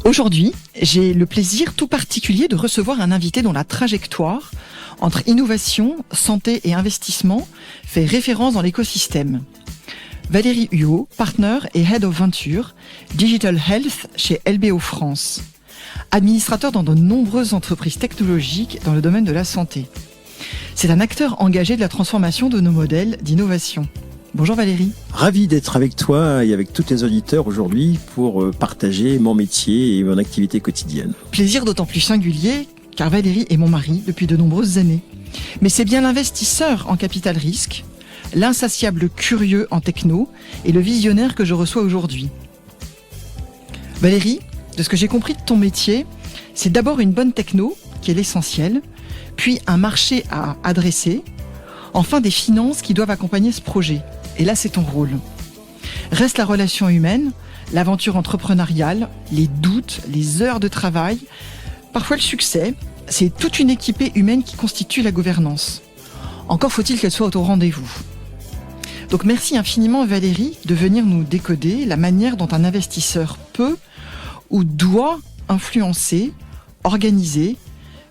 Aujourd'hui, j'ai le plaisir tout particulier de recevoir un invité dont la trajectoire entre innovation, santé et investissement fait référence dans l'écosystème. Valérie Huot, partner et Head of Venture, Digital Health chez LBO France. Administrateur dans de nombreuses entreprises technologiques dans le domaine de la santé. C'est un acteur engagé de la transformation de nos modèles d'innovation. Bonjour Valérie. Ravi d'être avec toi et avec tous tes auditeurs aujourd'hui pour partager mon métier et mon activité quotidienne. Plaisir d'autant plus singulier car Valérie est mon mari depuis de nombreuses années. Mais c'est bien l'investisseur en capital risque, l'insatiable curieux en techno et le visionnaire que je reçois aujourd'hui. Valérie, de ce que j'ai compris de ton métier, c'est d'abord une bonne techno qui est l'essentiel, puis un marché à adresser, enfin des finances qui doivent accompagner ce projet. Et là, c'est ton rôle. Reste la relation humaine, l'aventure entrepreneuriale, les doutes, les heures de travail, parfois le succès. C'est toute une équipée humaine qui constitue la gouvernance. Encore faut-il qu'elle soit au rendez-vous. Donc merci infiniment Valérie de venir nous décoder la manière dont un investisseur peut ou doit influencer, organiser,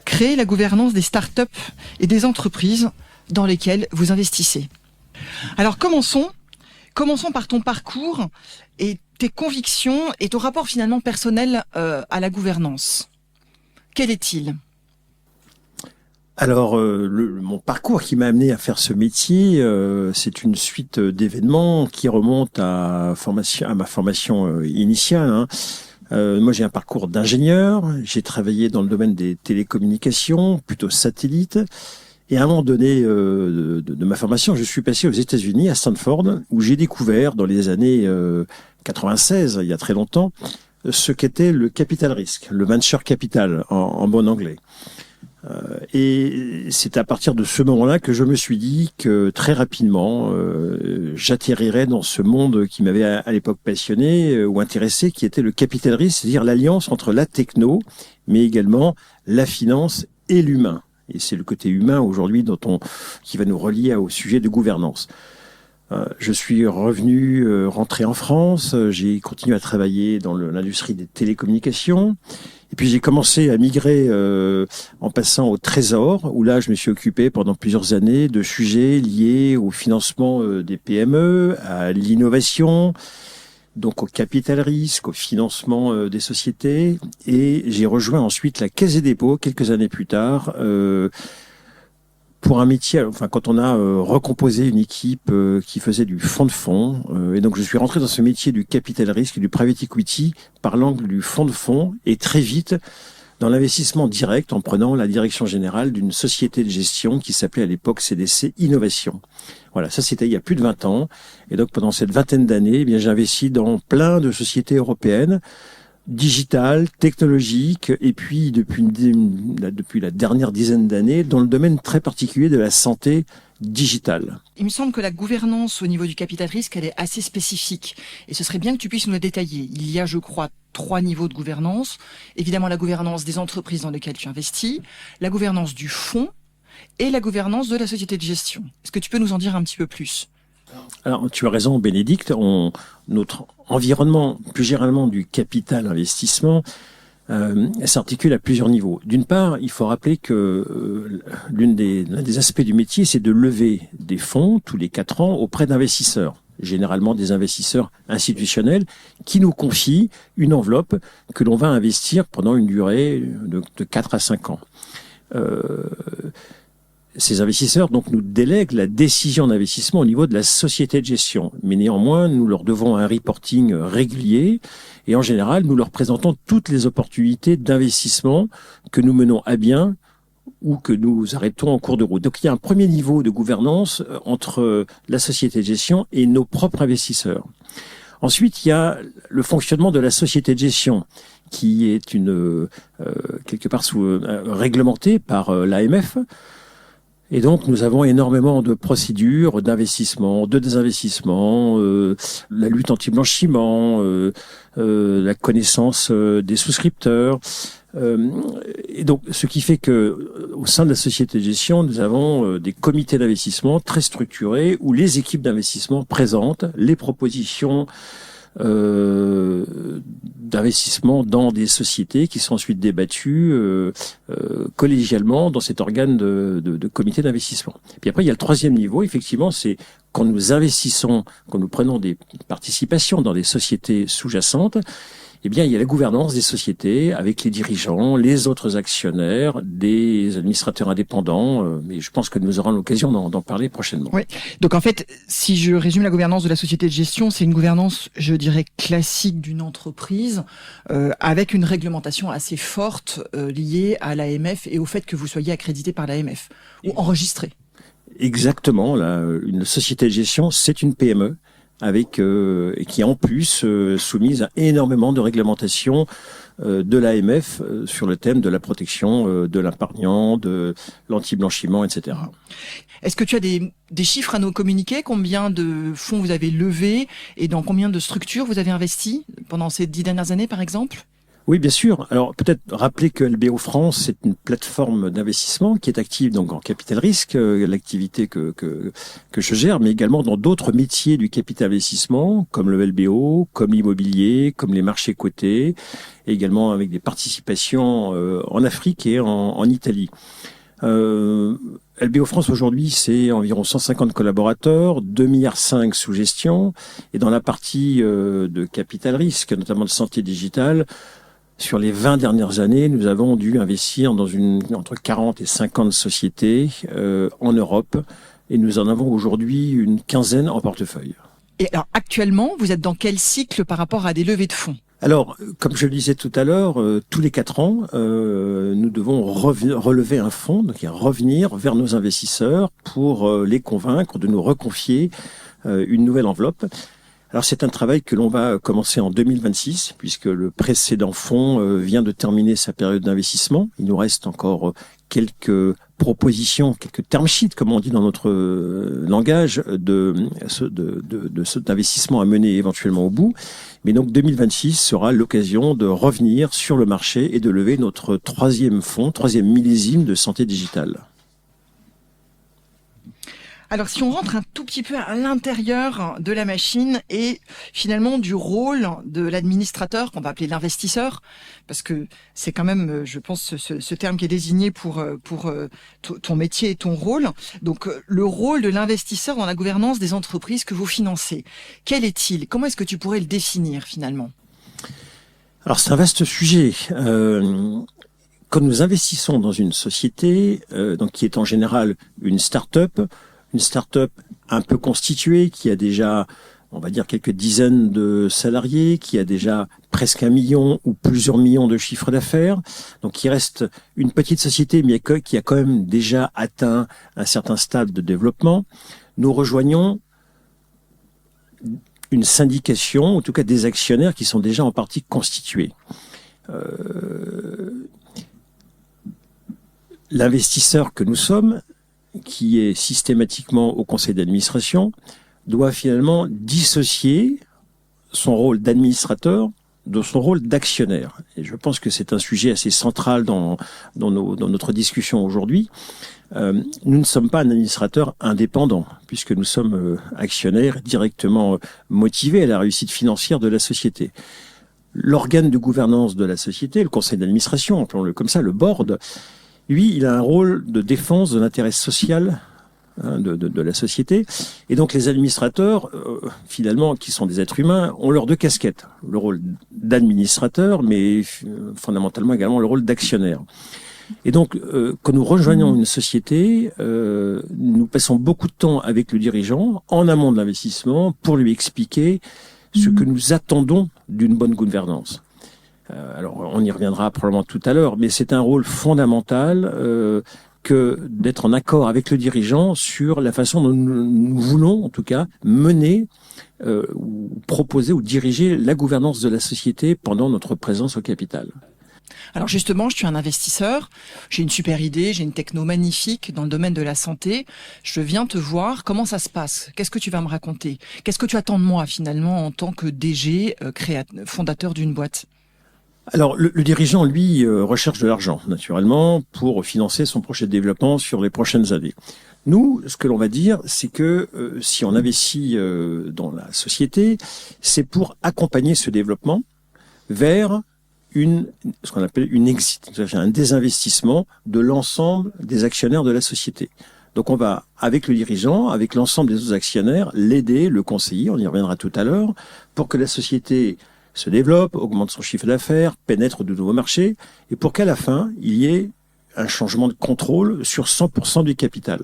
créer la gouvernance des startups et des entreprises dans lesquelles vous investissez. Alors commençons par ton parcours et tes convictions et ton rapport finalement personnel à la gouvernance. Quel est-il ? Alors, mon parcours qui m'a amené à faire ce métier, c'est une suite d'événements qui remontent à ma formation initiale. Moi, j'ai un parcours d'ingénieur. J'ai travaillé dans le domaine des télécommunications, plutôt satellite. Et à un moment donné de ma formation, je suis passé aux États-Unis, à Stanford, où j'ai découvert, dans les années 96, il y a très longtemps, ce qu'était le capital risque, le venture capital en bon anglais. Et c'est à partir de ce moment-là que je me suis dit que très rapidement, j'atterrirais dans ce monde qui m'avait à l'époque passionné ou intéressé, qui était le capital risque, c'est-à-dire l'alliance entre la techno, mais également la finance et l'humain. Et c'est le côté humain aujourd'hui qui va nous relier au sujet de gouvernance. Je suis rentré en France, j'ai continué à travailler dans l'industrie des télécommunications. Et puis j'ai commencé à migrer en passant au Trésor, où là je me suis occupé pendant plusieurs années de sujets liés au financement des PME, à l'innovation, donc au capital risque, au financement des sociétés. Et j'ai rejoint ensuite la Caisse des dépôts quelques années plus tard pour un métier, quand on a recomposé une équipe qui faisait du fonds de fonds, et donc je suis rentré dans ce métier du capital risque et du private equity par l'angle du fonds de fonds, et très vite dans l'investissement direct en prenant la direction générale d'une société de gestion qui s'appelait à l'époque CDC Innovation. Voilà, ça c'était il y a plus de 20 ans, et donc pendant cette vingtaine d'années, j'ai investi dans plein de sociétés européennes, digital, technologique, et puis depuis la dernière dizaine d'années, dans le domaine très particulier de la santé digitale. Il me semble que la gouvernance au niveau du capital risque, elle est assez spécifique. Et ce serait bien que tu puisses nous la détailler. Il y a, je crois, 3 niveaux de gouvernance. Évidemment, la gouvernance des entreprises dans lesquelles tu investis, la gouvernance du fonds et la gouvernance de la société de gestion. Est-ce que tu peux nous en dire un petit peu plus ? Alors, tu as raison, Bénédicte. Notre environnement, plus généralement du capital investissement, s'articule à plusieurs niveaux. D'une part, il faut rappeler que l'un des aspects du métier, c'est de lever des fonds tous les 4 ans auprès d'investisseurs, généralement des investisseurs institutionnels, qui nous confient une enveloppe que l'on va investir pendant une durée de 4 à 5 ans. Ces investisseurs donc nous délèguent la décision d'investissement au niveau de la société de gestion. Mais néanmoins, nous leur devons un reporting régulier et en général, nous leur présentons toutes les opportunités d'investissement que nous menons à bien ou que nous arrêtons en cours de route. Donc il y a un premier niveau de gouvernance entre la société de gestion et nos propres investisseurs. Ensuite, il y a le fonctionnement de la société de gestion qui est quelque part réglementé par l'AMF. Et donc, nous avons énormément de procédures d'investissement, de désinvestissement, la lutte anti-blanchiment, la connaissance des souscripteurs. Et donc, ce qui fait que, au sein de la société de gestion, nous avons des comités d'investissement très structurés où les équipes d'investissement présentent les propositions d'investissement dans des sociétés qui sont ensuite débattues collégialement dans cet organe de comité d'investissement. Puis après, il y a le troisième niveau, effectivement, c'est quand nous investissons, quand nous prenons des participations dans des sociétés sous-jacentes, eh bien, il y a la gouvernance des sociétés avec les dirigeants, les autres actionnaires, des administrateurs indépendants. Mais je pense que nous aurons l'occasion d'en parler prochainement. Oui. Donc, en fait, si je résume la gouvernance de la société de gestion, c'est une gouvernance, je dirais, classique d'une entreprise, avec une réglementation assez forte liée à l'AMF et au fait que vous soyez accrédité par l'AMF ou enregistré. Exactement. Là, une société de gestion, c'est une PME. Avec et qui est en plus soumise à énormément de réglementations de l'AMF sur le thème de la protection de l'épargnant, de l'anti-blanchiment, etc. Est-ce que tu as des chiffres à nous communiquer? Combien de fonds vous avez levés et dans combien de structures vous avez investi pendant ces 10 dernières années, par exemple? Oui, bien sûr. Alors peut-être rappeler que LBO France, c'est une plateforme d'investissement qui est active donc en capital risque, l'activité que je gère, mais également dans d'autres métiers du capital investissement, comme le LBO, comme l'immobilier, comme les marchés cotés, et également avec des participations en Afrique et en Italie. LBO France aujourd'hui, c'est environ 150 collaborateurs, 2,5 milliards sous gestion, et dans la partie de capital risque, notamment de santé digitale, sur les 20 dernières années, nous avons dû investir dans entre 40 et 50 sociétés en Europe et nous en avons aujourd'hui une quinzaine en portefeuille. Et alors actuellement, vous êtes dans quel cycle par rapport à des levées de fonds? Alors, comme je le disais tout à l'heure, tous les 4 ans, nous devons relever un fonds, donc revenir vers nos investisseurs pour les convaincre de nous reconfier une nouvelle enveloppe. Alors c'est un travail que l'on va commencer en 2026, puisque le précédent fonds vient de terminer sa période d'investissement. Il nous reste encore quelques propositions, quelques term sheets, comme on dit dans notre langage, d'investissement à mener éventuellement au bout. Mais donc 2026 sera l'occasion de revenir sur le marché et de lever notre troisième millésime de santé digitale. Alors, si on rentre un tout petit peu à l'intérieur de la machine et finalement du rôle de l'administrateur, qu'on va appeler l'investisseur, parce que c'est quand même, je pense, ce terme qui est désigné pour ton métier et ton rôle. Donc, le rôle de l'investisseur dans la gouvernance des entreprises que vous financez, quel est-il? Comment est-ce que tu pourrais le définir finalement? Alors, c'est un vaste sujet. Quand nous investissons dans une société, donc qui est en général une start-up un peu constituée, qui a déjà, on va dire, quelques dizaines de salariés, qui a déjà presque 1 million ou plusieurs millions de chiffres d'affaires, donc qui reste une petite société, mais qui a quand même déjà atteint un certain stade de développement, nous rejoignons une syndication, en tout cas des actionnaires qui sont déjà en partie constitués. L'investisseur que nous sommes, qui est systématiquement au conseil d'administration, doit finalement dissocier son rôle d'administrateur de son rôle d'actionnaire. Et je pense que c'est un sujet assez central dans notre discussion aujourd'hui. Nous ne sommes pas un administrateur indépendant, puisque nous sommes actionnaires directement motivés à la réussite financière de la société. L'organe de gouvernance de la société, le conseil d'administration, appelons-le comme ça, le board, lui, il a un rôle de défense de l'intérêt social de la société. Et donc les administrateurs, finalement, qui sont des êtres humains, ont leurs deux casquettes. Le rôle d'administrateur, mais fondamentalement également le rôle d'actionnaire. Et donc, quand nous rejoignons une société, nous passons beaucoup de temps avec le dirigeant, en amont de l'investissement, pour lui expliquer ce que nous attendons d'une bonne gouvernance. Alors, on y reviendra probablement tout à l'heure, mais c'est un rôle fondamental que d'être en accord avec le dirigeant sur la façon dont nous voulons, en tout cas, mener ou proposer ou diriger la gouvernance de la société pendant notre présence au capital. Alors justement, je suis un investisseur, j'ai une super idée, j'ai une techno magnifique dans le domaine de la santé. Je viens te voir, comment ça se passe? Qu'est-ce que tu vas me raconter? Qu'est-ce que tu attends de moi finalement en tant que DG, fondateur d'une boîte? Alors, le dirigeant, lui, recherche de l'argent, naturellement, pour financer son projet de développement sur les prochaines années. Nous, ce que l'on va dire, c'est que si on investit dans la société, c'est pour accompagner ce développement vers ce qu'on appelle une exit, c'est-à-dire un désinvestissement de l'ensemble des actionnaires de la société. Donc on va, avec le dirigeant, avec l'ensemble des autres actionnaires, l'aider, le conseiller, on y reviendra tout à l'heure, pour que la société se développe, augmente son chiffre d'affaires, pénètre de nouveaux marchés, et pour qu'à la fin, il y ait un changement de contrôle sur 100% du capital.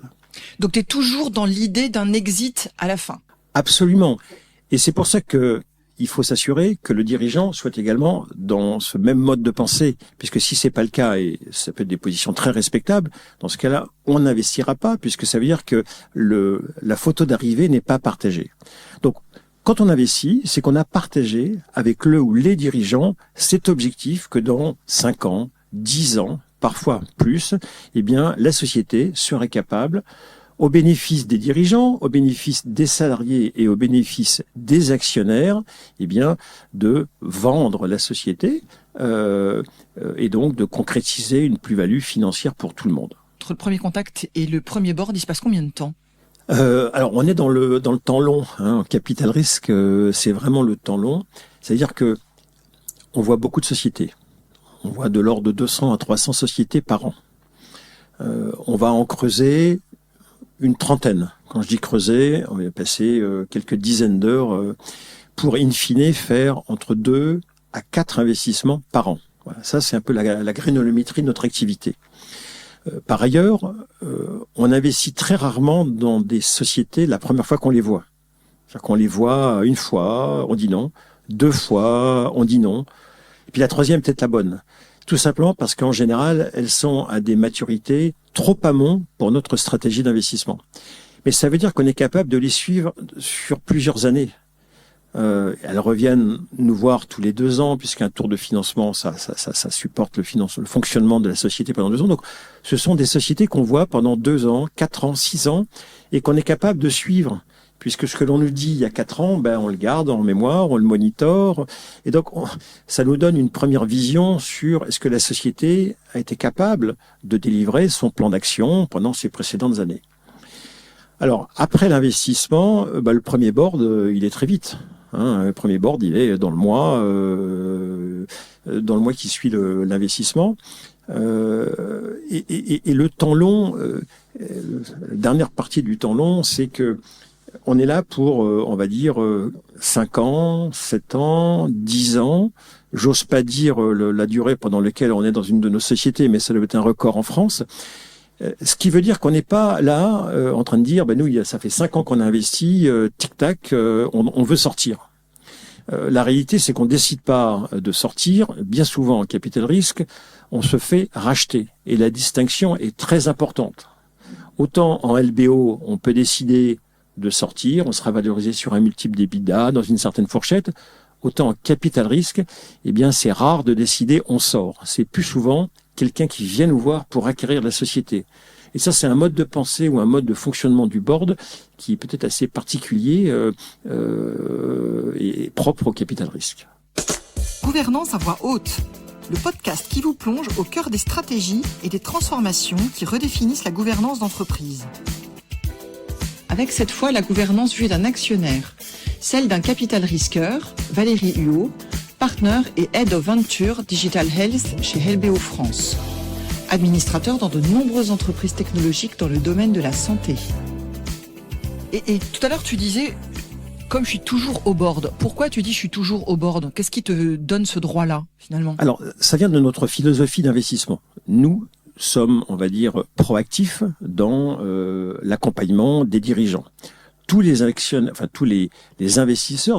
Donc tu es toujours dans l'idée d'un exit à la fin. Absolument. Et c'est pour ça que il faut s'assurer que le dirigeant soit également dans ce même mode de pensée, puisque si c'est pas le cas, et ça peut être des positions très respectables, dans ce cas-là, on n'investira pas, puisque ça veut dire que la photo d'arrivée n'est pas partagée. Donc, quand on investit, c'est qu'on a partagé avec le ou les dirigeants cet objectif que dans 5 ans, 10 ans, parfois plus, eh bien, la société serait capable, au bénéfice des dirigeants, au bénéfice des salariés et au bénéfice des actionnaires, eh bien, de vendre la société et donc de concrétiser une plus-value financière pour tout le monde. Entre le premier contact et le premier board, il se passe combien de temps ? Alors, on est dans le temps long. En capital risque, c'est vraiment le temps long. C'est-à-dire que on voit beaucoup de sociétés. On voit de l'ordre de 200 à 300 sociétés par an. On va en creuser une trentaine. Quand je dis creuser, on va passer quelques dizaines d'heures pour in fine faire entre 2 à 4 investissements par an. Voilà, ça c'est un peu la granulométrie de notre activité. Par ailleurs, on investit très rarement dans des sociétés la première fois qu'on les voit. C'est-à-dire qu'on les voit une fois, on dit non, 2 fois, on dit non, et puis la troisième peut-être la bonne. Tout simplement parce qu'en général, elles sont à des maturités trop amont pour notre stratégie d'investissement. Mais ça veut dire qu'on est capable de les suivre sur plusieurs années. Elles reviennent nous voir tous les 2 ans, puisqu'un tour de financement, ça supporte le fonctionnement de la société pendant 2 ans. Donc, ce sont des sociétés qu'on voit pendant 2 ans, 4 ans, 6 ans, et qu'on est capable de suivre. Puisque ce que l'on nous dit il y a 4 ans, on le garde en mémoire, on le monitore. Et donc, ça nous donne une première vision sur est-ce que la société a été capable de délivrer son plan d'action pendant ces précédentes années. Alors, après l'investissement, le premier board, il est très vite. Le premier board, il est dans le mois qui suit l'investissement. Et le temps long, la dernière partie du temps long, c'est que on est là pour, on va dire, 5 ans, 7 ans, 10 ans. J'ose pas dire la durée pendant laquelle on est dans une de nos sociétés, mais ça doit être un record en France. Ce qui veut dire qu'on n'est pas là en train de dire, nous, ça fait 5 ans qu'on a investi, tic-tac, on veut sortir. La réalité, c'est qu'on décide pas de sortir. Bien souvent, en capital risque, on se fait racheter. Et la distinction est très importante. Autant en LBO, on peut décider de sortir, on sera valorisé sur un multiple d'EBITDA dans une certaine fourchette. Autant en capital risque, c'est rare de décider on sort. C'est plus souvent quelqu'un qui vient nous voir pour acquérir la société. Et ça, c'est un mode de pensée ou un mode de fonctionnement du board qui est peut-être assez particulier et propre au capital risque. Gouvernance à voix haute, le podcast qui vous plonge au cœur des stratégies et des transformations qui redéfinissent la gouvernance d'entreprise. Avec cette fois la gouvernance vue d'un actionnaire, celle d'un capital risqueur, Valérie Huot, partner et Head of Venture Digital Health chez LBO France. Administrateur dans de nombreuses entreprises technologiques dans le domaine de la santé. Et tout à l'heure tu disais, comme je suis toujours au board, pourquoi tu dis je suis toujours au board ? Qu'est-ce qui te donne ce droit-là finalement ? Alors, ça vient de notre philosophie d'investissement. Nous sommes, on va dire, proactifs dans l'accompagnement des dirigeants. Tous les investisseurs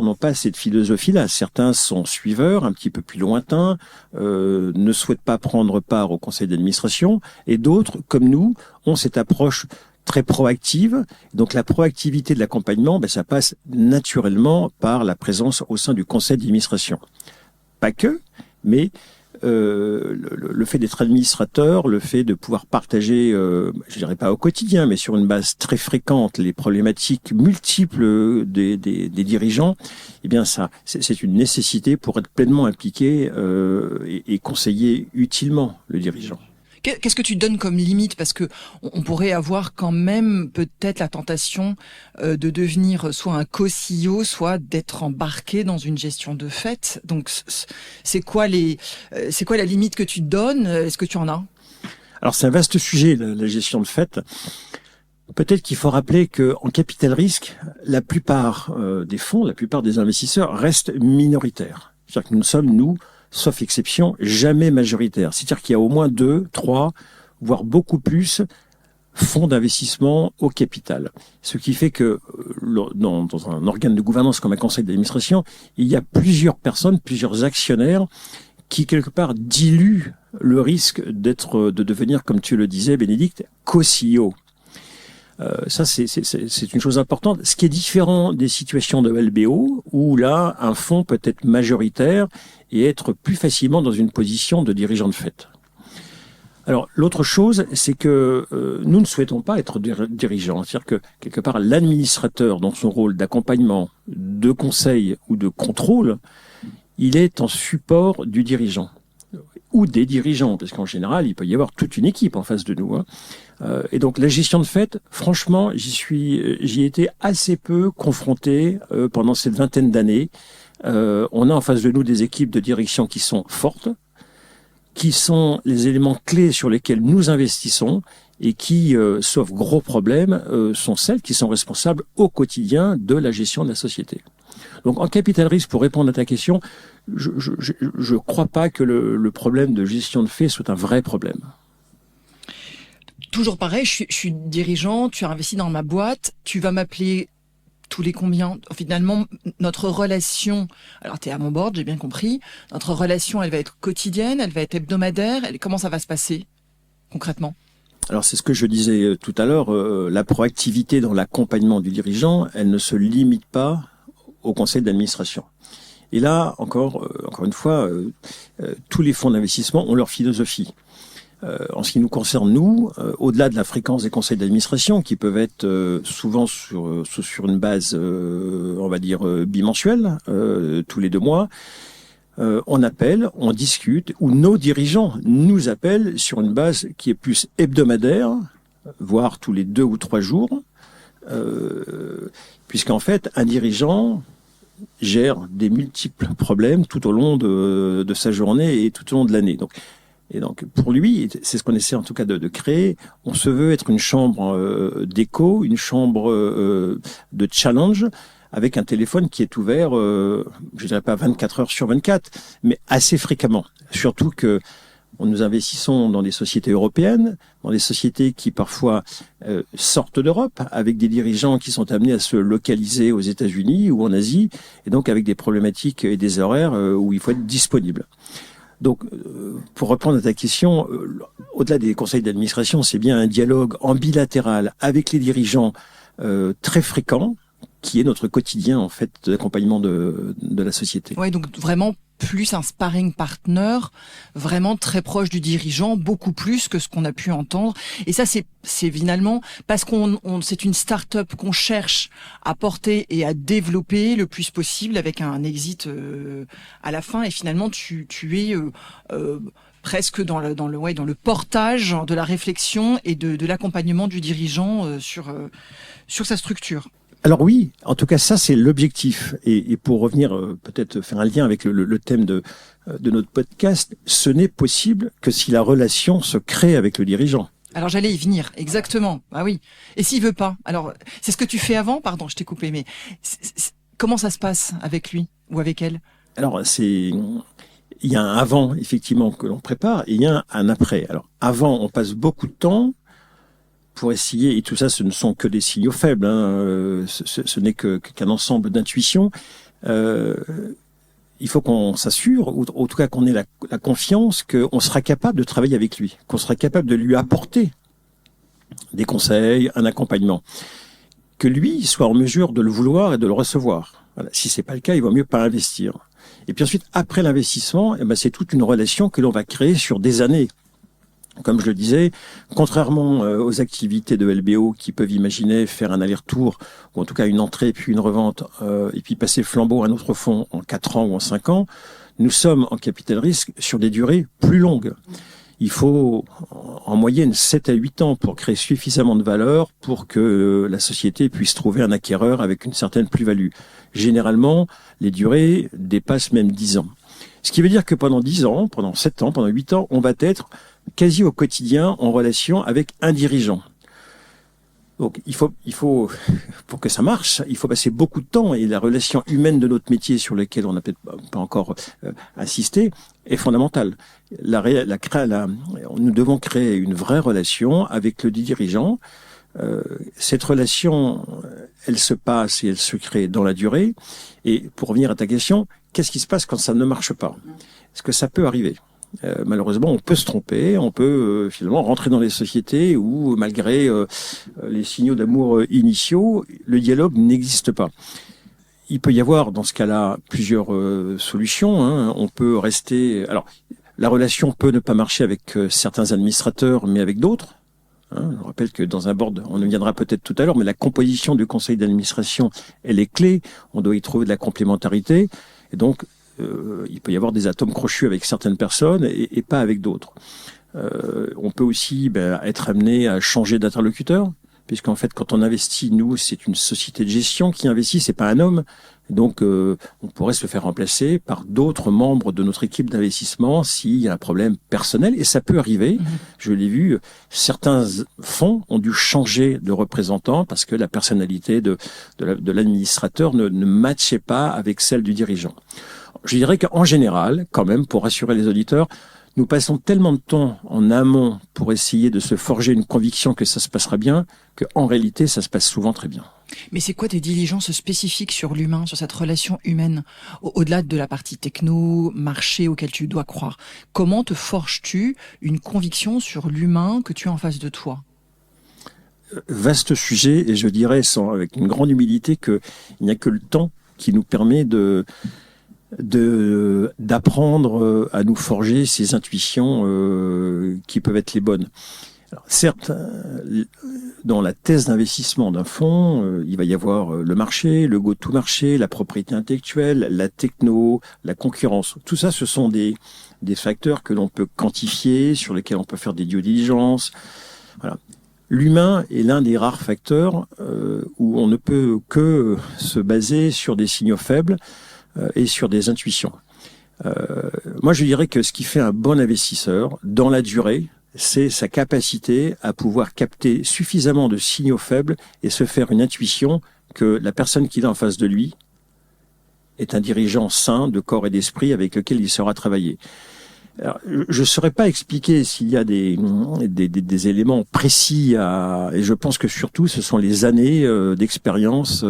n'ont pas cette philosophie-là. Certains sont suiveurs, un petit peu plus lointains, ne souhaitent pas prendre part au conseil d'administration, et d'autres, comme nous, ont cette approche très proactive. Donc la proactivité de l'accompagnement, ça passe naturellement par la présence au sein du conseil d'administration. Pas que, mais le fait d'être administrateur, le fait de pouvoir partager, je dirais pas au quotidien, mais sur une base très fréquente, les problématiques multiples des dirigeants, eh bien ça, c'est une nécessité pour être pleinement impliqué et conseiller utilement le dirigeant. Qu'est-ce que tu donnes comme limite? Parce que on pourrait avoir quand même peut-être la tentation de devenir soit un co-CEO, soit d'être embarqué dans une gestion de fête. Donc, c'est quoi la limite que tu donnes? Est-ce que tu en as? Alors, c'est un vaste sujet, la gestion de fête. Peut-être qu'il faut rappeler que en capital risque, la plupart des fonds, la plupart des investisseurs restent minoritaires. C'est-à-dire que nous sommes, sauf exception, jamais majoritaire. C'est-à-dire qu'il y a au moins 2, 3, voire beaucoup plus fonds d'investissement au capital. Ce qui fait que dans un organe de gouvernance comme un conseil d'administration, il y a plusieurs personnes, plusieurs actionnaires qui, quelque part, diluent le risque de devenir, comme tu le disais, Bénédicte, co-CEO. Ça, c'est une chose importante. Ce qui est différent des situations de LBO, où là, un fonds peut être majoritaire et être plus facilement dans une position de dirigeant de fait. Alors, l'autre chose, c'est que nous ne souhaitons pas être dirigeants. C'est-à-dire que, quelque part, l'administrateur, dans son rôle d'accompagnement, de conseil ou de contrôle, il est en support du dirigeant ou des dirigeants, parce qu'en général, il peut y avoir toute une équipe en face de nous. Et donc la gestion de fête, franchement, j'y ai été assez peu confronté pendant cette vingtaine d'années. On a en face de nous des équipes de direction qui sont fortes, qui sont les éléments clés sur lesquels nous investissons et qui, sauf gros problèmes, sont celles qui sont responsables au quotidien de la gestion de la société. Donc en capital risque, pour répondre à ta question, je crois pas que le problème de gestion de fait soit un vrai problème. Toujours pareil, je suis dirigeant, tu as investi dans ma boîte, tu vas m'appeler tous les combien? Finalement, notre relation, alors tu es à mon board, j'ai bien compris, notre relation, elle va être quotidienne, elle va être hebdomadaire, comment ça va se passer concrètement? Alors c'est ce que je disais tout à l'heure, la proactivité dans l'accompagnement du dirigeant, elle ne se limite pas au conseil d'administration. Et là, encore une fois, tous les fonds d'investissement ont leur philosophie. En ce qui nous concerne, nous, au-delà de la fréquence des conseils d'administration, qui peuvent être souvent sur une base, on va dire, bimensuelle, tous les 2 mois, on appelle, on discute, ou nos dirigeants nous appellent sur une base qui est plus hebdomadaire, voire tous les 2 ou 3 jours, puisqu'en fait, un dirigeant gère des multiples problèmes tout au long de sa journée et tout au long de l'année. Et donc, pour lui, c'est ce qu'on essaie en tout cas de créer. On se veut être une chambre d'écho, une chambre de challenge, avec un téléphone qui est ouvert, je dirais pas 24 heures sur 24, mais assez fréquemment. Surtout que nous investissons dans des sociétés européennes, dans des sociétés qui parfois sortent d'Europe, avec des dirigeants qui sont amenés à se localiser aux États-Unis ou en Asie, et donc avec des problématiques et des horaires où il faut être disponible. Donc, pour reprendre à ta question, au-delà des conseils d'administration, c'est bien un dialogue en bilatéral avec les dirigeants très fréquent, qui est notre quotidien en fait d'accompagnement de la société. Ouais, donc vraiment plus un sparring partner, vraiment très proche du dirigeant, beaucoup plus que ce qu'on a pu entendre. Et ça, c'est finalement parce c'est une start-up qu'on cherche à porter et à développer le plus possible avec un exit à la fin. Et finalement, tu es presque dans le portage de la réflexion et de l'accompagnement du dirigeant sur sa structure. Alors oui, en tout cas ça c'est l'objectif. Et pour revenir peut-être faire un lien avec le thème de notre podcast, ce n'est possible que si la relation se crée avec le dirigeant. Alors j'allais y venir, exactement. Ah oui. Et s'il veut pas? Alors c'est ce que tu fais avant? Pardon, je t'ai coupé, mais comment ça se passe avec lui ou avec elle? Alors il y a un avant effectivement que l'on prépare et il y a un après. Alors avant, on passe beaucoup de temps pour essayer, et tout ça, ce ne sont que des signaux faibles, ce n'est qu'un ensemble d'intuitions. Il faut qu'on s'assure, ou en tout cas qu'on ait la confiance qu'on sera capable de travailler avec lui, qu'on sera capable de lui apporter des conseils, un accompagnement, que lui soit en mesure de le vouloir et de le recevoir. Voilà. Si c'est pas le cas, il vaut mieux pas investir. Et puis ensuite, après l'investissement, c'est toute une relation que l'on va créer sur des années. Comme je le disais, contrairement aux activités de LBO qui peuvent imaginer faire un aller-retour, ou en tout cas une entrée puis une revente, et puis passer le flambeau à un autre fonds en 4 ans ou en 5 ans, nous sommes en capital risque sur des durées plus longues. Il faut en moyenne 7 à 8 ans pour créer suffisamment de valeur pour que la société puisse trouver un acquéreur avec une certaine plus-value. Généralement, les durées dépassent même 10 ans. Ce qui veut dire que pendant 10 ans, pendant 7 ans, pendant 8 ans, on va être quasi au quotidien en relation avec un dirigeant. Donc il faut pour que ça marche, il faut passer beaucoup de temps, et la relation humaine de notre métier sur lequel on n'a peut-être pas encore insisté est fondamentale. Nous devons créer une vraie relation avec le dirigeant. Cette relation, elle se passe et elle se crée dans la durée. Et pour revenir à ta question, qu'est-ce qui se passe quand ça ne marche pas? Est-ce que ça peut arriver? Malheureusement, on peut se tromper, on peut finalement rentrer dans les sociétés où, malgré les signaux d'amour initiaux, le dialogue n'existe pas. Il peut y avoir, dans ce cas-là, plusieurs solutions. On peut rester... Alors, la relation peut ne pas marcher avec certains administrateurs, mais avec d'autres. Je rappelle que dans un board, on y viendra peut-être tout à l'heure, mais la composition du conseil d'administration, elle est clé. On doit y trouver de la complémentarité. Et donc, il peut y avoir des atomes crochus avec certaines personnes et pas avec d'autres. On peut aussi être amené à changer d'interlocuteur, puisqu'en fait, quand on investit, nous, c'est une société de gestion qui investit, c'est pas un homme. Donc, on pourrait se faire remplacer par d'autres membres de notre équipe d'investissement s'il y a un problème personnel, et ça peut arriver. Je l'ai vu, certains fonds ont dû changer de représentant parce que la personnalité de l'administrateur ne matchait pas avec celle du dirigeant. Je dirais qu'en général, quand même, pour rassurer les auditeurs, nous passons tellement de temps en amont pour essayer de se forger une conviction que ça se passera bien, qu'en réalité, ça se passe souvent très bien. Mais c'est quoi tes diligences spécifiques sur l'humain, sur cette relation humaine, au-delà de la partie techno, marché auquel tu dois croire? Comment te forges-tu une conviction sur l'humain que tu as en face de toi? Vaste sujet, et je dirais avec une grande humilité qu'il n'y a que le temps qui nous permet d'apprendre à nous forger ces intuitions qui peuvent être les bonnes. Alors, certes, dans la thèse d'investissement d'un fonds, il va y avoir le marché, le go-to-marché, la propriété intellectuelle, la techno, la concurrence. Tout ça, ce sont des facteurs que l'on peut quantifier, sur lesquels on peut faire des due diligence. Voilà. L'humain est l'un des rares facteurs où on ne peut que se baser sur des signaux faibles et sur des intuitions. Moi, je dirais que ce qui fait un bon investisseur, dans la durée, c'est sa capacité à pouvoir capter suffisamment de signaux faibles et se faire une intuition que la personne qu'il a en face de lui est un dirigeant sain de corps et d'esprit avec lequel il saura travailler. Alors, je ne saurais pas expliquer s'il y a des éléments précis et je pense que surtout ce sont les années d'expérience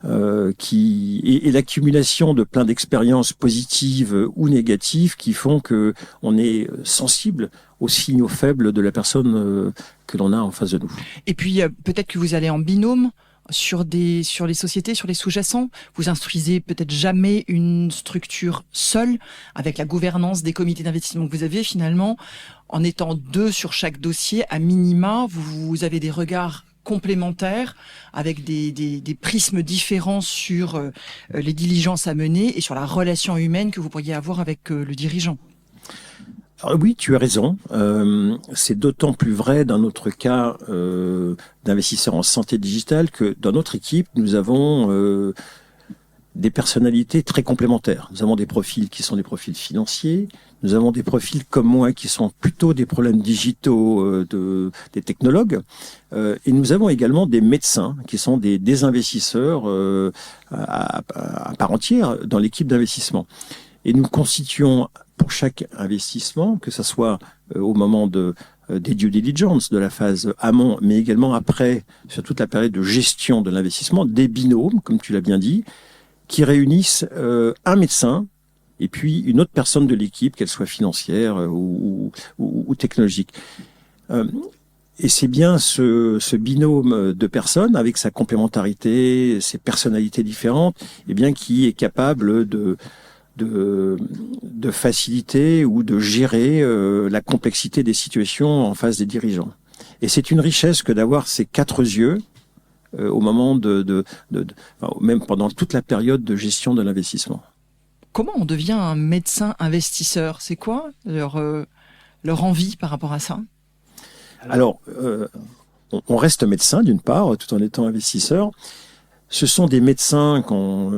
et l'accumulation de plein d'expériences positives ou négatives qui font que on est sensible aux signaux faibles de la personne que l'on a en face de nous. Et puis peut-être que vous allez en binôme sur les sociétés, sur les sous-jacents. Vous instruisez peut-être jamais une structure seule, avec la gouvernance des comités d'investissement que vous avez finalement. En étant 2 sur chaque dossier, à minima, vous avez des regards complémentaires avec des prismes différents sur les diligences à mener et sur la relation humaine que vous pourriez avoir avec le dirigeant. Alors oui, tu as raison. C'est d'autant plus vrai dans notre cas d'investisseurs en santé digitale que dans notre équipe, nous avons des personnalités très complémentaires. Nous avons des profils qui sont des profils financiers, nous avons des profils comme moi qui sont plutôt des problèmes digitaux, des technologues, et nous avons également des médecins qui sont des investisseurs à part entière dans l'équipe d'investissement. Et nous constituons pour chaque investissement, que ce soit au moment des due diligence, de la phase amont, mais également après, sur toute la période de gestion de l'investissement, des binômes, comme tu l'as bien dit, qui réunissent un médecin et puis une autre personne de l'équipe, qu'elle soit financière ou technologique. Et c'est bien ce binôme de personnes, avec sa complémentarité, ses personnalités différentes, eh bien, qui est capable de de faciliter ou de gérer la complexité des situations en face des dirigeants. Et c'est une richesse que d'avoir ces 4 yeux au moment enfin, même pendant toute la période de gestion de l'investissement. Comment on devient un médecin investisseur? C'est quoi leur envie par rapport à ça? Alors, on reste médecin d'une part, tout en étant investisseur. Ce sont des médecins, quand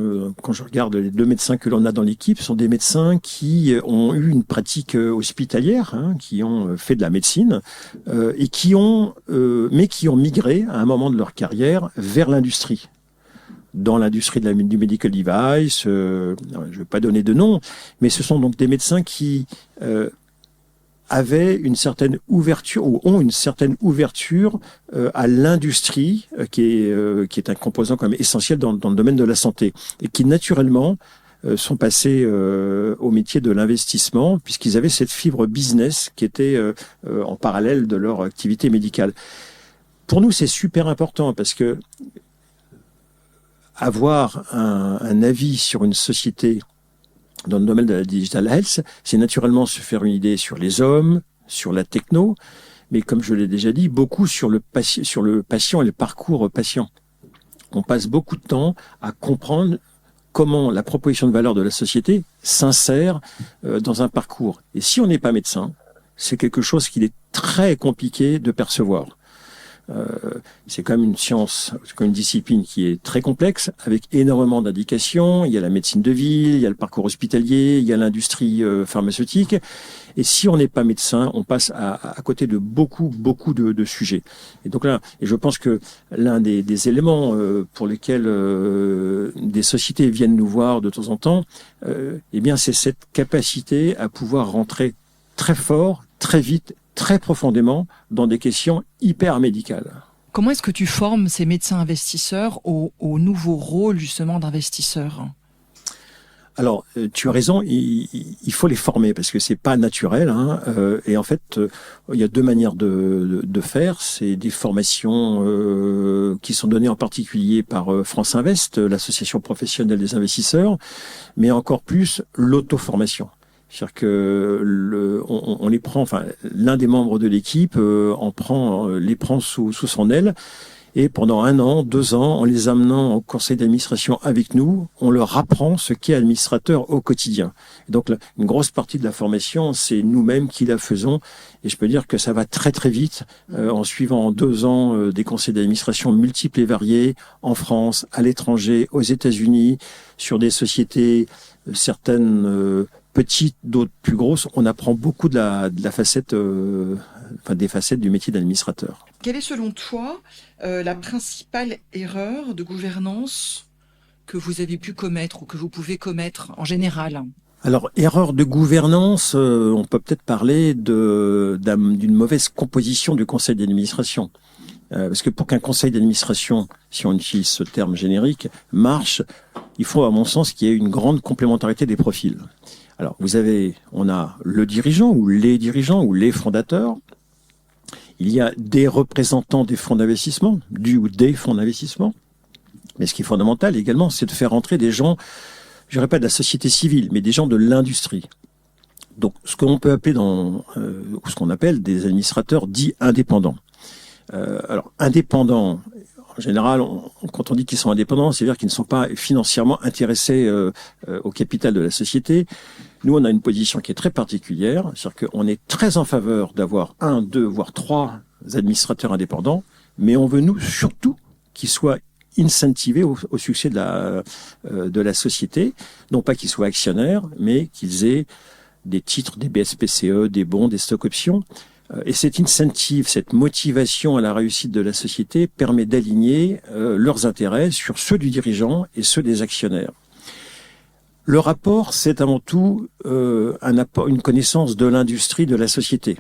je regarde les 2 médecins que l'on a dans l'équipe, ce sont des médecins qui ont eu une pratique hospitalière, qui ont fait de la médecine, et mais qui ont migré à un moment de leur carrière vers l'industrie. Dans l'industrie du medical device, je ne vais pas donner de nom, mais ce sont donc des médecins qui avaient une certaine ouverture ou ont une certaine ouverture à l'industrie qui est un composant quand même essentiel dans le domaine de la santé et qui naturellement sont passés au métier de l'investissement puisqu'ils avaient cette fibre business qui était en parallèle de leur activité médicale. Pour nous, c'est super important parce que avoir un avis sur une société dans le domaine de la digital health, c'est naturellement se faire une idée sur les hommes, sur la techno, mais comme je l'ai déjà dit, beaucoup sur le patient et le parcours patient. On passe beaucoup de temps à comprendre comment la proposition de valeur de la société s'insère dans un parcours. Et si on n'est pas médecin, c'est quelque chose qu'il est très compliqué de percevoir. C'est quand même une science, c'est quand même une discipline qui est très complexe, avec énormément d'indications. Il y a la médecine de ville, il y a le parcours hospitalier, il y a l'industrie pharmaceutique. Et si on n'est pas médecin, on passe à côté de beaucoup de sujets. Et donc là, et je pense que l'un des éléments pour lesquels des sociétés viennent nous voir de temps en temps, eh bien, c'est cette capacité à pouvoir rentrer très fort, très vite, très profondément dans des questions hyper médicales. Comment est-ce que tu formes ces médecins investisseurs au nouveau rôle justement d'investisseur? Alors, tu as raison, il faut les former parce que c'est pas naturel. Et en fait, il y a 2 manières de faire. C'est des formations qui sont données en particulier par France Invest, l'association professionnelle des investisseurs, mais encore plus l'auto-formation. C'est-à-dire que on les prend, enfin l'un des membres de l'équipe les prend sous son aile et pendant 1 an, 2 ans, en les amenant au conseil d'administration avec nous, on leur apprend ce qu'est administrateur au quotidien. Et donc une grosse partie de la formation, c'est nous-mêmes qui la faisons et je peux dire que ça va très très vite en suivant en 2 ans des conseils d'administration multiples et variés en France, à l'étranger, aux États-Unis, sur des sociétés certaines petites, d'autres plus grosses, on apprend beaucoup de la facette, des facettes du métier d'administrateur. Quelle est selon toi la principale erreur de gouvernance que vous avez pu commettre ou que vous pouvez commettre en général? Alors, erreur de gouvernance, on peut peut-être parler d'une mauvaise composition du conseil d'administration. Parce que pour qu'un conseil d'administration, si on utilise ce terme générique, marche, il faut, à mon sens, qu'il y ait une grande complémentarité des profils. Alors, on a le dirigeant ou les fondateurs. Il y a des représentants des fonds d'investissement, ou des fonds d'investissement. Mais ce qui est fondamental également, c'est de faire entrer des gens, je dirais pas de la société civile, mais des gens de l'industrie. Donc, ce qu'on peut appeler ou ce qu'on appelle des administrateurs dits indépendants. Alors, indépendants, en général, quand on dit qu'ils sont indépendants, c'est-à-dire qu'ils ne sont pas financièrement intéressés au capital de la société. Nous, on a une position qui est très particulière, c'est-à-dire qu'on est très en faveur d'avoir 1, 2, voire 3 administrateurs indépendants, mais on veut, nous, surtout qu'ils soient incentivés au succès de la société. Non pas qu'ils soient actionnaires, mais qu'ils aient des titres, des BSPCE, des bons, des stock options. Et cet incentive, cette motivation à la réussite de la société permet d'aligner leurs intérêts sur ceux du dirigeant et ceux des actionnaires. Le rapport, c'est avant tout une connaissance de l'industrie, de la société.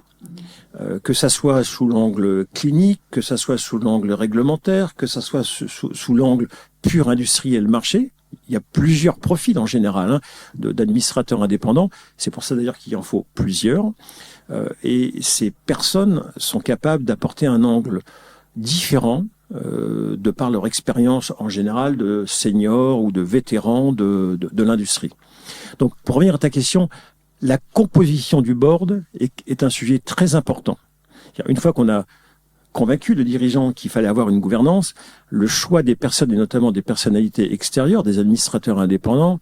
Que ça soit sous l'angle clinique, que ça soit sous l'angle réglementaire, que ça soit sous l'angle pur industriel marché. Il y a plusieurs profils en général d'administrateurs indépendants. C'est pour ça d'ailleurs qu'il en faut plusieurs. Et ces personnes sont capables d'apporter un angle différent de par leur expérience en général de seniors ou de vétérans de l'industrie. Donc, pour revenir à ta question, la composition du board est un sujet très important. Une fois qu'on a convaincu le dirigeant qu'il fallait avoir une gouvernance, le choix des personnes, et notamment des personnalités extérieures, des administrateurs indépendants,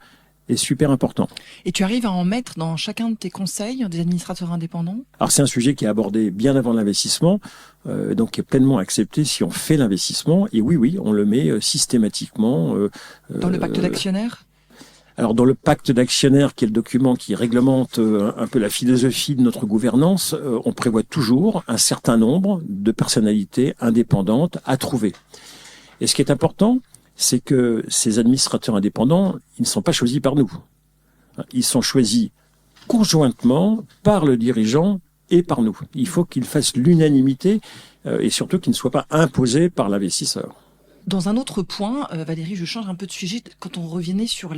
est super important. Et tu arrives à en mettre dans chacun de tes conseils des administrateurs indépendants ? Alors c'est un sujet qui est abordé bien avant l'investissement, donc qui est pleinement accepté si on fait l'investissement. Et oui, on le met systématiquement. Dans le pacte d'actionnaires ? Alors dans le pacte d'actionnaires, qui est le document qui réglemente un peu la philosophie de notre gouvernance, on prévoit toujours un certain nombre de personnalités indépendantes à trouver. Et ce qui est important, c'est que ces administrateurs indépendants, ils ne sont pas choisis par nous. Ils sont choisis conjointement par le dirigeant et par nous. Il faut qu'ils fassent l'unanimité et surtout qu'ils ne soient pas imposés par l'investisseur. Dans un autre point, Valérie, je change un peu de sujet. Quand on revenait sur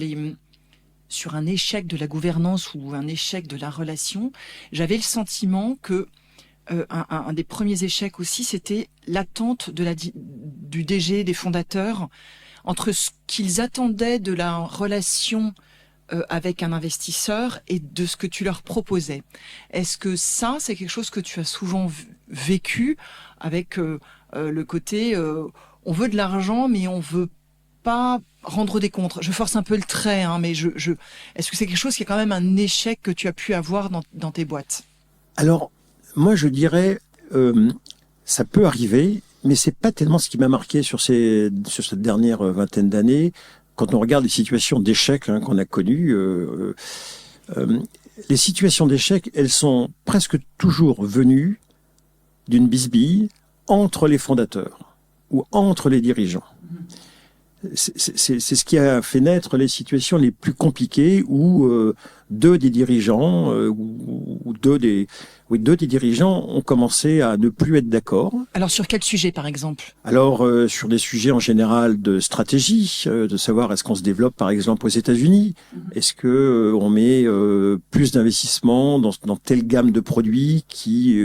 un échec de la gouvernance ou un échec de la relation, j'avais le sentiment que un des premiers échecs aussi, c'était l'attente du DG, des fondateurs, entre ce qu'ils attendaient de la relation avec un investisseur et de ce que tu leur proposais. Est-ce que ça, c'est quelque chose que tu as souvent vécu avec le côté on veut de l'argent, mais on veut pas rendre des comptes. Je force un peu le trait, mais est-ce que c'est quelque chose qui est quand même un échec que tu as pu avoir dans tes boîtes ? Alors, moi, je dirais, ça peut arriver, mais c'est pas tellement ce qui m'a marqué sur cette dernière vingtaine d'années. Quand on regarde les situations d'échec qu'on a connues, les situations d'échec, elles sont presque toujours venues d'une bisbille entre les fondateurs ou entre les dirigeants. C'est ce qui a fait naître les situations les plus compliquées où deux des dirigeants ou deux des dirigeants ont commencé à ne plus être d'accord. Alors sur quel sujet par exemple ? Alors sur des sujets en général de stratégie, de savoir est-ce qu'on se développe par exemple aux États-Unis, est-ce que on met plus d'investissements dans telle gamme de produits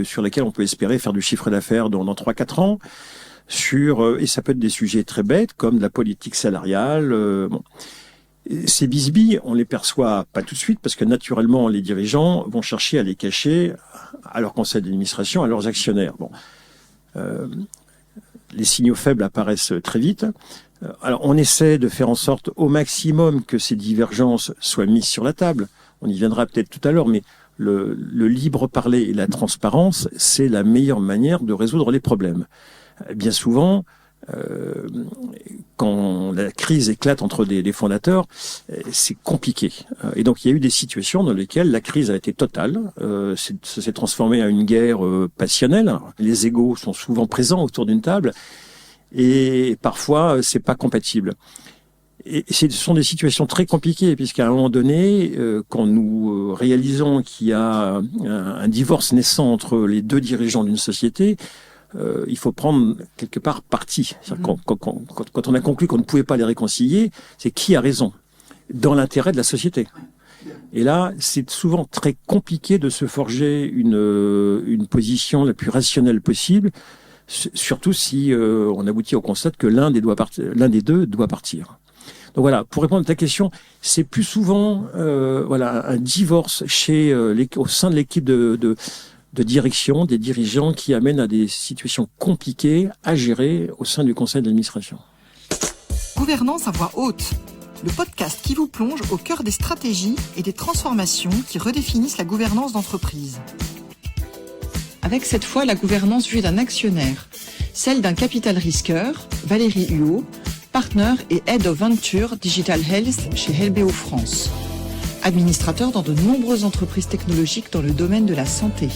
sur laquelle on peut espérer faire du chiffre d'affaires dans 3-4 ans. Et ça peut être des sujets très bêtes comme de la politique salariale. Ces bisbilles, on les perçoit pas tout de suite parce que naturellement les dirigeants vont chercher à les cacher à leur conseil d'administration, à leurs actionnaires. Les signaux faibles apparaissent très vite. Alors on essaie de faire en sorte au maximum que ces divergences soient mises sur la table. On y viendra peut-être tout à l'heure, mais le libre parler et la transparence, c'est la meilleure manière de résoudre les problèmes. Bien souvent, quand la crise éclate entre des fondateurs, c'est compliqué. Et donc il y a eu des situations dans lesquelles la crise a été totale. Ça s'est transformé en une guerre passionnelle. Les égos sont souvent présents autour d'une table et parfois c'est pas compatible. Et ce sont des situations très compliquées puisqu'à un moment donné, quand nous réalisons qu'il y a un divorce naissant entre les deux dirigeants d'une société, il faut prendre quelque part parti. Quand on a conclu qu'on ne pouvait pas les réconcilier, c'est qui a raison dans l'intérêt de la société. Et là, c'est souvent très compliqué de se forger une position la plus rationnelle possible, surtout si on aboutit au constat que l'un des deux doit partir. Donc voilà, pour répondre à ta question, c'est plus souvent un divorce au sein de l'équipe de direction, des dirigeants qui amènent à des situations compliquées à gérer au sein du conseil d'administration. Gouvernance à voix haute, le podcast qui vous plonge au cœur des stratégies et des transformations qui redéfinissent la gouvernance d'entreprise. Avec cette fois la gouvernance vue d'un actionnaire, celle d'un capital risqueur, Valérie Huot, partner et Head of Venture Digital Health chez LBO France. Administrateur dans de nombreuses entreprises technologiques dans le domaine de la santé.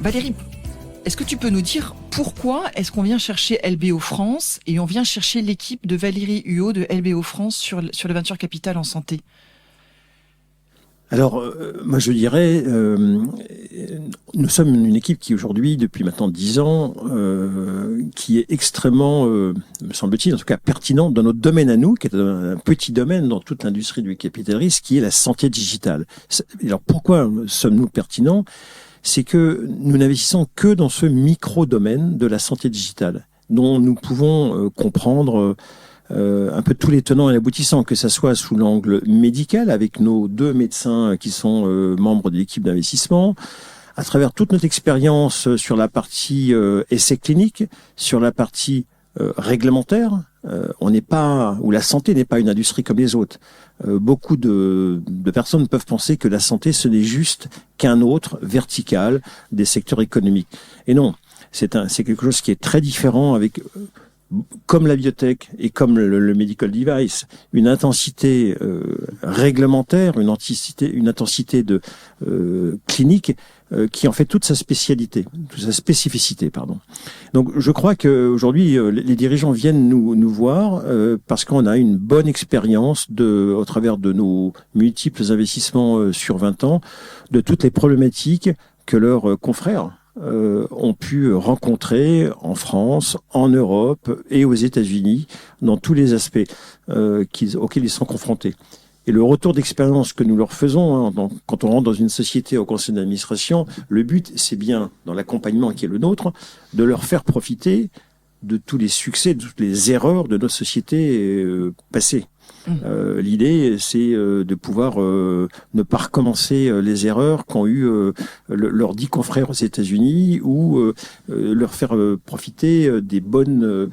Valérie, est-ce que tu peux nous dire pourquoi est-ce qu'on vient chercher LBO France et on vient chercher l'équipe de Valérie Huot de LBO France sur le Venture Capital en santé ? Alors, moi je dirais, nous sommes une équipe qui aujourd'hui, depuis maintenant 10 ans, qui est extrêmement, me semble-t-il, en tout cas pertinente dans notre domaine à nous, qui est un petit domaine dans toute l'industrie du capital risque, qui est la santé digitale. Alors pourquoi sommes-nous pertinents ? C'est que nous n'investissons que dans ce micro-domaine de la santé digitale, dont nous pouvons comprendre un peu tous les tenants et aboutissants, que ça soit sous l'angle médical avec nos 2 médecins qui sont membres de l'équipe d'investissement, à travers toute notre expérience sur la partie essai clinique, sur la partie réglementaire. On n'est pas, ou la santé n'est pas une industrie comme les autres. Beaucoup de personnes peuvent penser que la santé, ce n'est juste qu'un autre vertical des secteurs économiques. Et non, c'est quelque chose qui est très différent avec, comme la biotech et comme le medical device, une intensité réglementaire, une intensité de clinique qui en fait toute sa spécialité, toute sa spécificité, pardon. Donc je crois qu'aujourd'hui les dirigeants viennent nous voir parce qu'on a une bonne expérience au travers de nos multiples investissements sur 20 ans, de toutes les problématiques que leurs confrères ont pu rencontrer en France, en Europe et aux États-Unis dans tous les aspects auxquels ils sont confrontés. Et le retour d'expérience que nous leur faisons, quand on rentre dans une société au conseil d'administration, le but, c'est bien, dans l'accompagnement qui est le nôtre, de leur faire profiter de tous les succès, de toutes les erreurs de notre société passée. L'idée, c'est de pouvoir ne pas recommencer les erreurs qu'ont eu leurs 10 confrères aux États-Unis, ou leur faire profiter des bonnes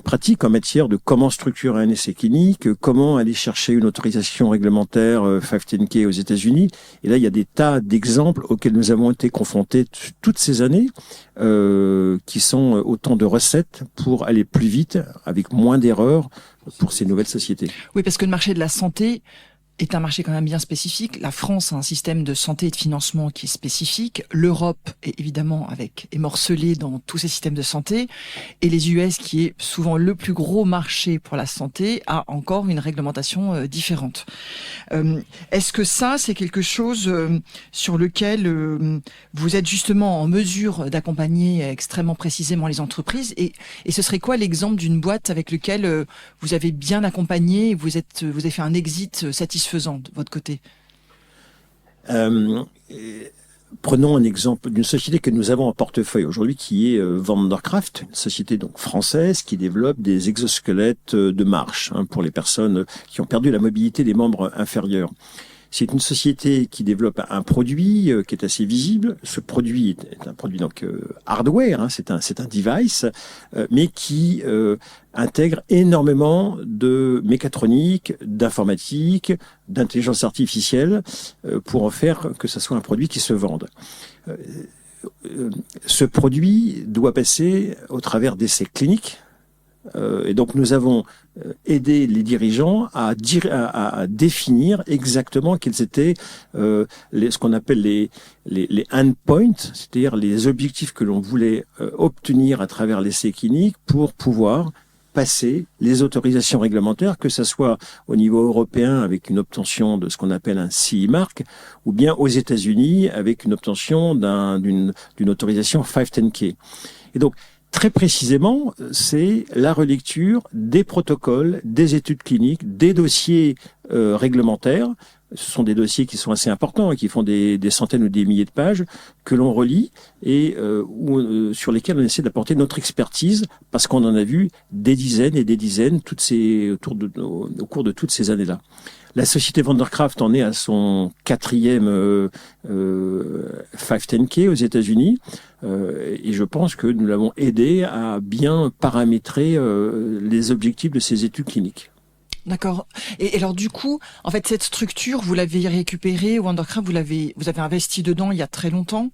pratiques en matière de comment structurer un essai clinique, comment aller chercher une autorisation réglementaire 510K aux États-Unis. Et là, il y a des tas d'exemples auxquels nous avons été confrontés toutes ces années, qui sont autant de recettes pour aller plus vite, avec moins d'erreurs, pour ces nouvelles sociétés. Oui, parce que le marché de la santé est un marché quand même bien spécifique. La France a un système de santé et de financement qui est spécifique. L'Europe est évidemment émorcelée dans tous ces systèmes de santé. Et les US, qui est souvent le plus gros marché pour la santé, a encore une réglementation différente. Est-ce que ça, c'est quelque chose sur lequel vous êtes justement en mesure d'accompagner extrêmement précisément les entreprises, et ce serait quoi l'exemple d'une boîte avec laquelle vous avez bien accompagné et vous avez fait un exit satisfaisant de votre côté? Prenons un exemple d'une société que nous avons en portefeuille aujourd'hui, qui est Vandercraft, une société donc française qui développe des exosquelettes de marche pour les personnes qui ont perdu la mobilité des membres inférieurs. C'est une société qui développe un produit qui est assez visible. Ce produit est un produit donc hardware, c'est un device, mais qui intègre énormément de mécatronique, d'informatique, d'intelligence artificielle pour en faire que ça soit un produit qui se vende. Ce produit doit passer au travers d'essais cliniques. Et donc nous avons aidé les dirigeants à définir exactement quels étaient ce qu'on appelle les endpoints, c'est-à-dire les objectifs que l'on voulait obtenir à travers l'essai clinique pour pouvoir passer les autorisations réglementaires, que ce soit au niveau européen avec une obtention de ce qu'on appelle un CE mark, ou bien aux États-Unis avec une obtention d'une autorisation 510K. Et donc très précisément, c'est la relecture des protocoles, des études cliniques, des dossiers réglementaires. Ce sont des dossiers qui sont assez importants et qui font des centaines ou des milliers de pages que l'on relit et sur lesquels on essaie d'apporter notre expertise, parce qu'on en a vu des dizaines et des dizaines au cours de toutes ces années-là. La société Vandercraft en est à son 4e 510K aux États-Unis, et je pense que nous l'avons aidé à bien paramétrer les objectifs de ces études cliniques. D'accord. Et alors du coup, en fait, cette structure, vous l'avez récupérée, Vandercraft, vous avez investi dedans il y a très longtemps?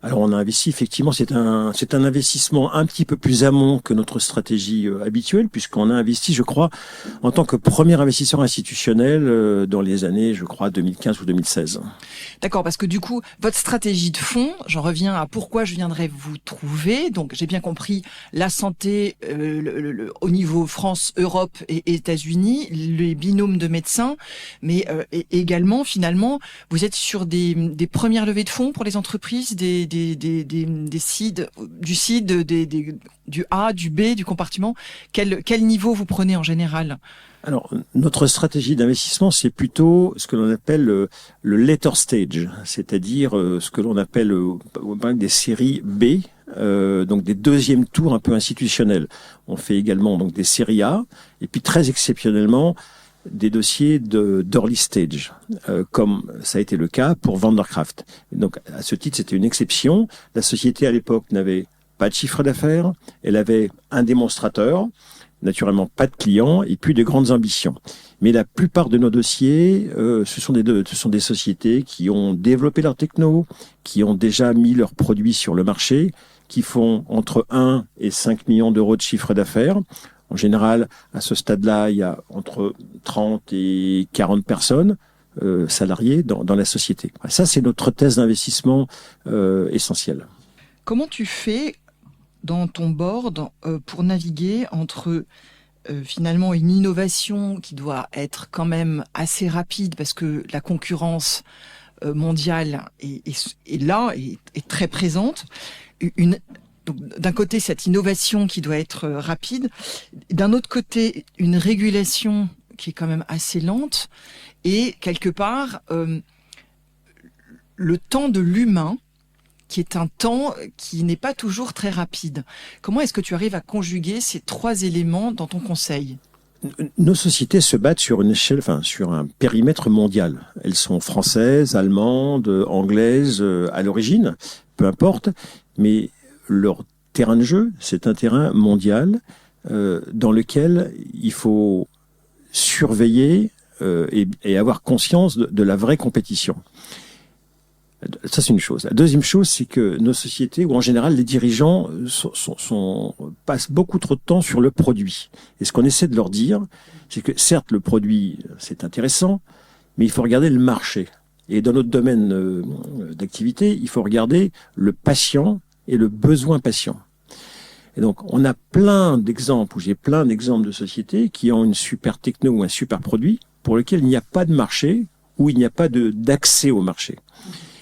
Alors on a investi, effectivement, c'est un investissement un petit peu plus amont que notre stratégie habituelle, puisqu'on a investi, je crois, en tant que premier investisseur institutionnel dans les années, je crois, 2015 ou 2016. D'accord, parce que du coup, votre stratégie de fond, j'en reviens à pourquoi je viendrais vous trouver. Donc j'ai bien compris la santé au niveau France, Europe et États-Unis, les binômes de médecins, mais également, finalement, vous êtes sur des premières levées de fonds pour les entreprises, des des seeds, du seed, du A, du B, du compartiment. Quel niveau vous prenez en général? Alors, notre stratégie d'investissement, c'est plutôt ce que l'on appelle le later stage, c'est-à-dire ce que l'on appelle des séries B, donc des deuxièmes tours un peu institutionnels. On fait également donc des séries A, et puis très exceptionnellement des dossiers d'early stage, comme ça a été le cas pour Vandercraft. Donc, à ce titre, c'était une exception. La société à l'époque n'avait pas de chiffre d'affaires, elle avait un démonstrateur. Naturellement, pas de clients et puis de grandes ambitions. Mais la plupart de nos dossiers, ce sont des sociétés qui ont développé leur techno, qui ont déjà mis leurs produits sur le marché, qui font entre 1 et 5 millions d'euros de chiffre d'affaires. En général, à ce stade-là, il y a entre 30 et 40 personnes salariées dans la société. Ça, c'est notre thèse d'investissement essentielle. Comment tu fais dans ton board pour naviguer entre finalement une innovation qui doit être quand même assez rapide parce que la concurrence mondiale est là, est très présente. Donc, d'un côté, cette innovation qui doit être rapide. D'un autre côté, une régulation qui est quand même assez lente. Et quelque part, le temps de l'humain, qui est un temps qui n'est pas toujours très rapide. Comment est-ce que tu arrives à conjuguer ces trois éléments dans ton conseil? Nos sociétés se battent sur une échelle, sur un périmètre mondial. Elles sont françaises, allemandes, anglaises à l'origine, peu importe, mais leur terrain de jeu, c'est un terrain mondial dans lequel il faut surveiller et avoir conscience de la vraie compétition. Ça, c'est une chose. La deuxième chose, c'est que nos sociétés, ou en général les dirigeants, passent beaucoup trop de temps sur le produit. Et ce qu'on essaie de leur dire, c'est que certes, le produit, c'est intéressant, mais il faut regarder le marché. Et dans notre domaine d'activité, il faut regarder le patient et le besoin patient. Et donc, on a plein d'exemples, ou j'ai plein d'exemples de sociétés qui ont une super techno ou un super produit pour lequel il n'y a pas de marché, ou il n'y a pas d'accès au marché.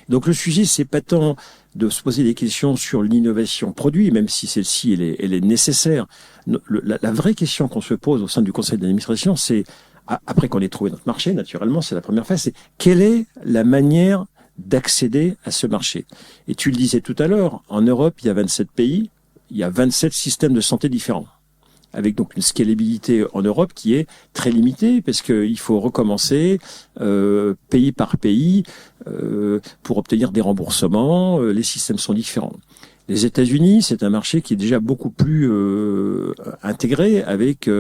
Donc le sujet, c'est pas tant de se poser des questions sur l'innovation produit, même si celle-ci, elle est nécessaire. La vraie question qu'on se pose au sein du conseil d'administration, c'est, après qu'on ait trouvé notre marché, naturellement, c'est la première phase, c'est quelle est la manière d'accéder à ce marché? Et tu le disais tout à l'heure, en Europe, il y a 27 pays, il y a 27 systèmes de santé différents, avec donc une scalabilité en Europe qui est très limitée, parce qu'il faut recommencer pays par pays pour obtenir des remboursements. Les systèmes sont différents. Les États-Unis, c'est un marché qui est déjà beaucoup plus intégré, avec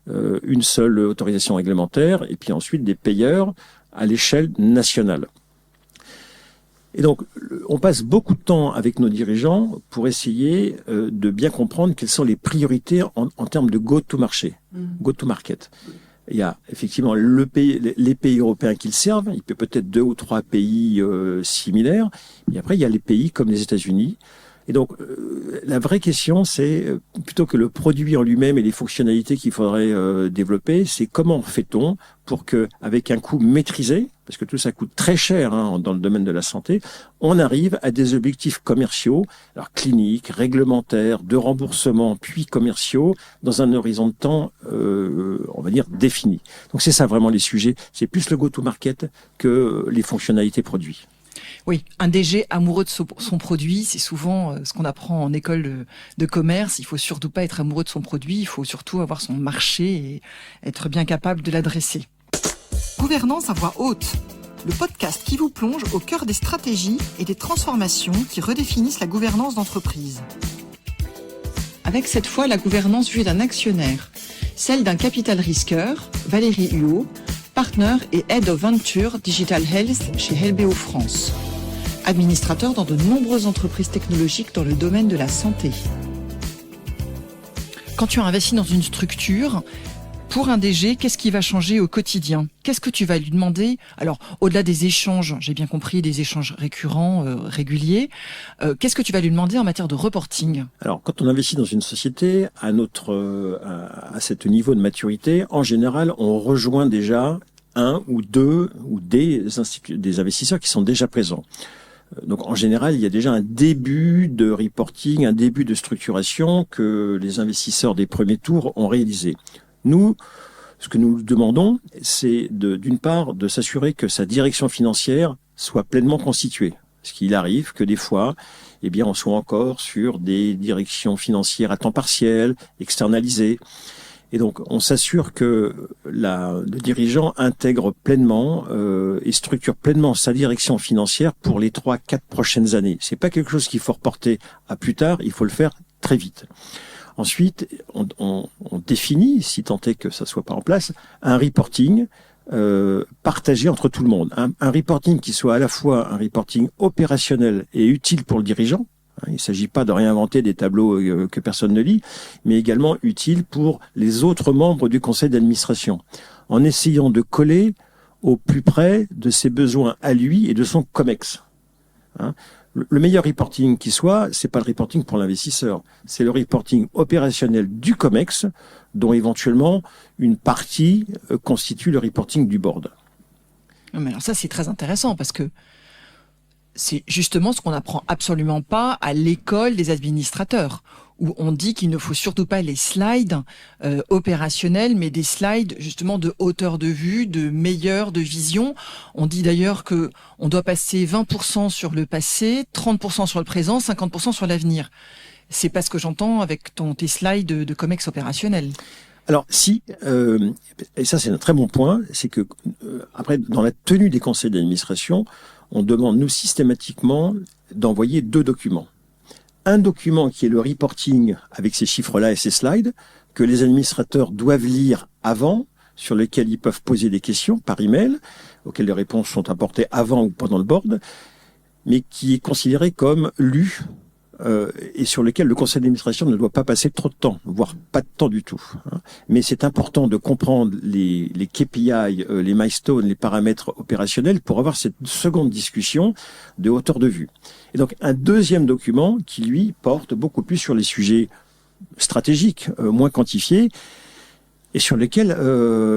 une seule autorisation réglementaire, et puis ensuite des payeurs à l'échelle nationale. Et donc, on passe beaucoup de temps avec nos dirigeants pour essayer de bien comprendre quelles sont les priorités en termes de go-to-marché, go-to-market. Il y a effectivement les pays européens qui le servent, il peut peut-être 2 ou 3 pays similaires, et après il y a les pays comme les États-Unis. Et donc, la vraie question, c'est, plutôt que le produit en lui-même et les fonctionnalités qu'il faudrait développer, c'est comment fait-on pour que, avec un coût maîtrisé, parce que tout ça coûte très cher dans le domaine de la santé, on arrive à des objectifs commerciaux, alors cliniques, réglementaires, de remboursement, puis commerciaux, dans un horizon de temps, on va dire, défini. Donc c'est ça vraiment les sujets, c'est plus le go-to-market que les fonctionnalités produits. Oui, un DG amoureux de son produit, c'est souvent ce qu'on apprend en école de commerce. Il faut surtout pas être amoureux de son produit, il faut surtout avoir son marché et être bien capable de l'adresser. Gouvernance à voix haute, le podcast qui vous plonge au cœur des stratégies et des transformations qui redéfinissent la gouvernance d'entreprise. Avec cette fois la gouvernance vue d'un actionnaire, celle d'un capital risqueur, Valérie Huot, partner et Head of Venture Digital Health chez LBO France. Administrateur dans de nombreuses entreprises technologiques dans le domaine de la santé. Quand tu as investi dans une structure, pour un DG, qu'est-ce qui va changer au quotidien? Qu'est-ce que tu vas lui demander? Alors, au-delà des échanges, j'ai bien compris, des échanges récurrents, réguliers, qu'est-ce que tu vas lui demander en matière de reporting? Alors, quand on investit dans une société, à ce niveau de maturité, en général, on rejoint déjà un ou deux ou des investisseurs qui sont déjà présents. Donc en général, il y a déjà un début de reporting, un début de structuration que les investisseurs des premiers tours ont réalisé. Nous, ce que nous demandons, c'est d'une part de s'assurer que sa direction financière soit pleinement constituée. Parce qu'il arrive que des fois, eh bien, on soit encore sur des directions financières à temps partiel, externalisées. Et donc, on s'assure que le dirigeant intègre pleinement et structure pleinement sa direction financière pour les 3-4 prochaines années. C'est pas quelque chose qu'il faut reporter à plus tard, il faut le faire très vite. Ensuite, on définit, si tant est que ça soit pas en place, un reporting partagé entre tout le monde. Un reporting qui soit à la fois un reporting opérationnel et utile pour le dirigeant. Il ne s'agit pas de réinventer des tableaux que personne ne lit, mais également utile pour les autres membres du conseil d'administration, en essayant de coller au plus près de ses besoins à lui et de son COMEX. Le meilleur reporting qui soit, c'est pas le reporting pour l'investisseur, c'est le reporting opérationnel du COMEX, dont éventuellement une partie constitue le reporting du board. Mais alors ça, c'est très intéressant parce que c'est justement ce qu'on n'apprend absolument pas à l'école des administrateurs, où on dit qu'il ne faut surtout pas les slides opérationnels, mais des slides justement de hauteur de vue, de vision. On dit d'ailleurs que on doit passer 20% sur le passé, 30% sur le présent, 50% sur l'avenir. C'est pas ce que j'entends avec tes slides de COMEX opérationnel. Alors si, et ça c'est un très bon point, c'est que après dans la tenue des conseils d'administration, on demande nous systématiquement d'envoyer 2 documents. Un document qui est le reporting avec ces chiffres-là et ces slides que les administrateurs doivent lire avant, sur lesquels ils peuvent poser des questions par email, auxquelles les réponses sont apportées avant ou pendant le board, mais qui est considéré comme lu et sur lequel le conseil d'administration ne doit pas passer trop de temps, voire pas de temps du tout. Mais c'est important de comprendre les KPI, les milestones, les paramètres opérationnels pour avoir cette seconde discussion de hauteur de vue. Et donc un deuxième document qui, lui, porte beaucoup plus sur les sujets stratégiques, moins quantifiés, et sur lesquels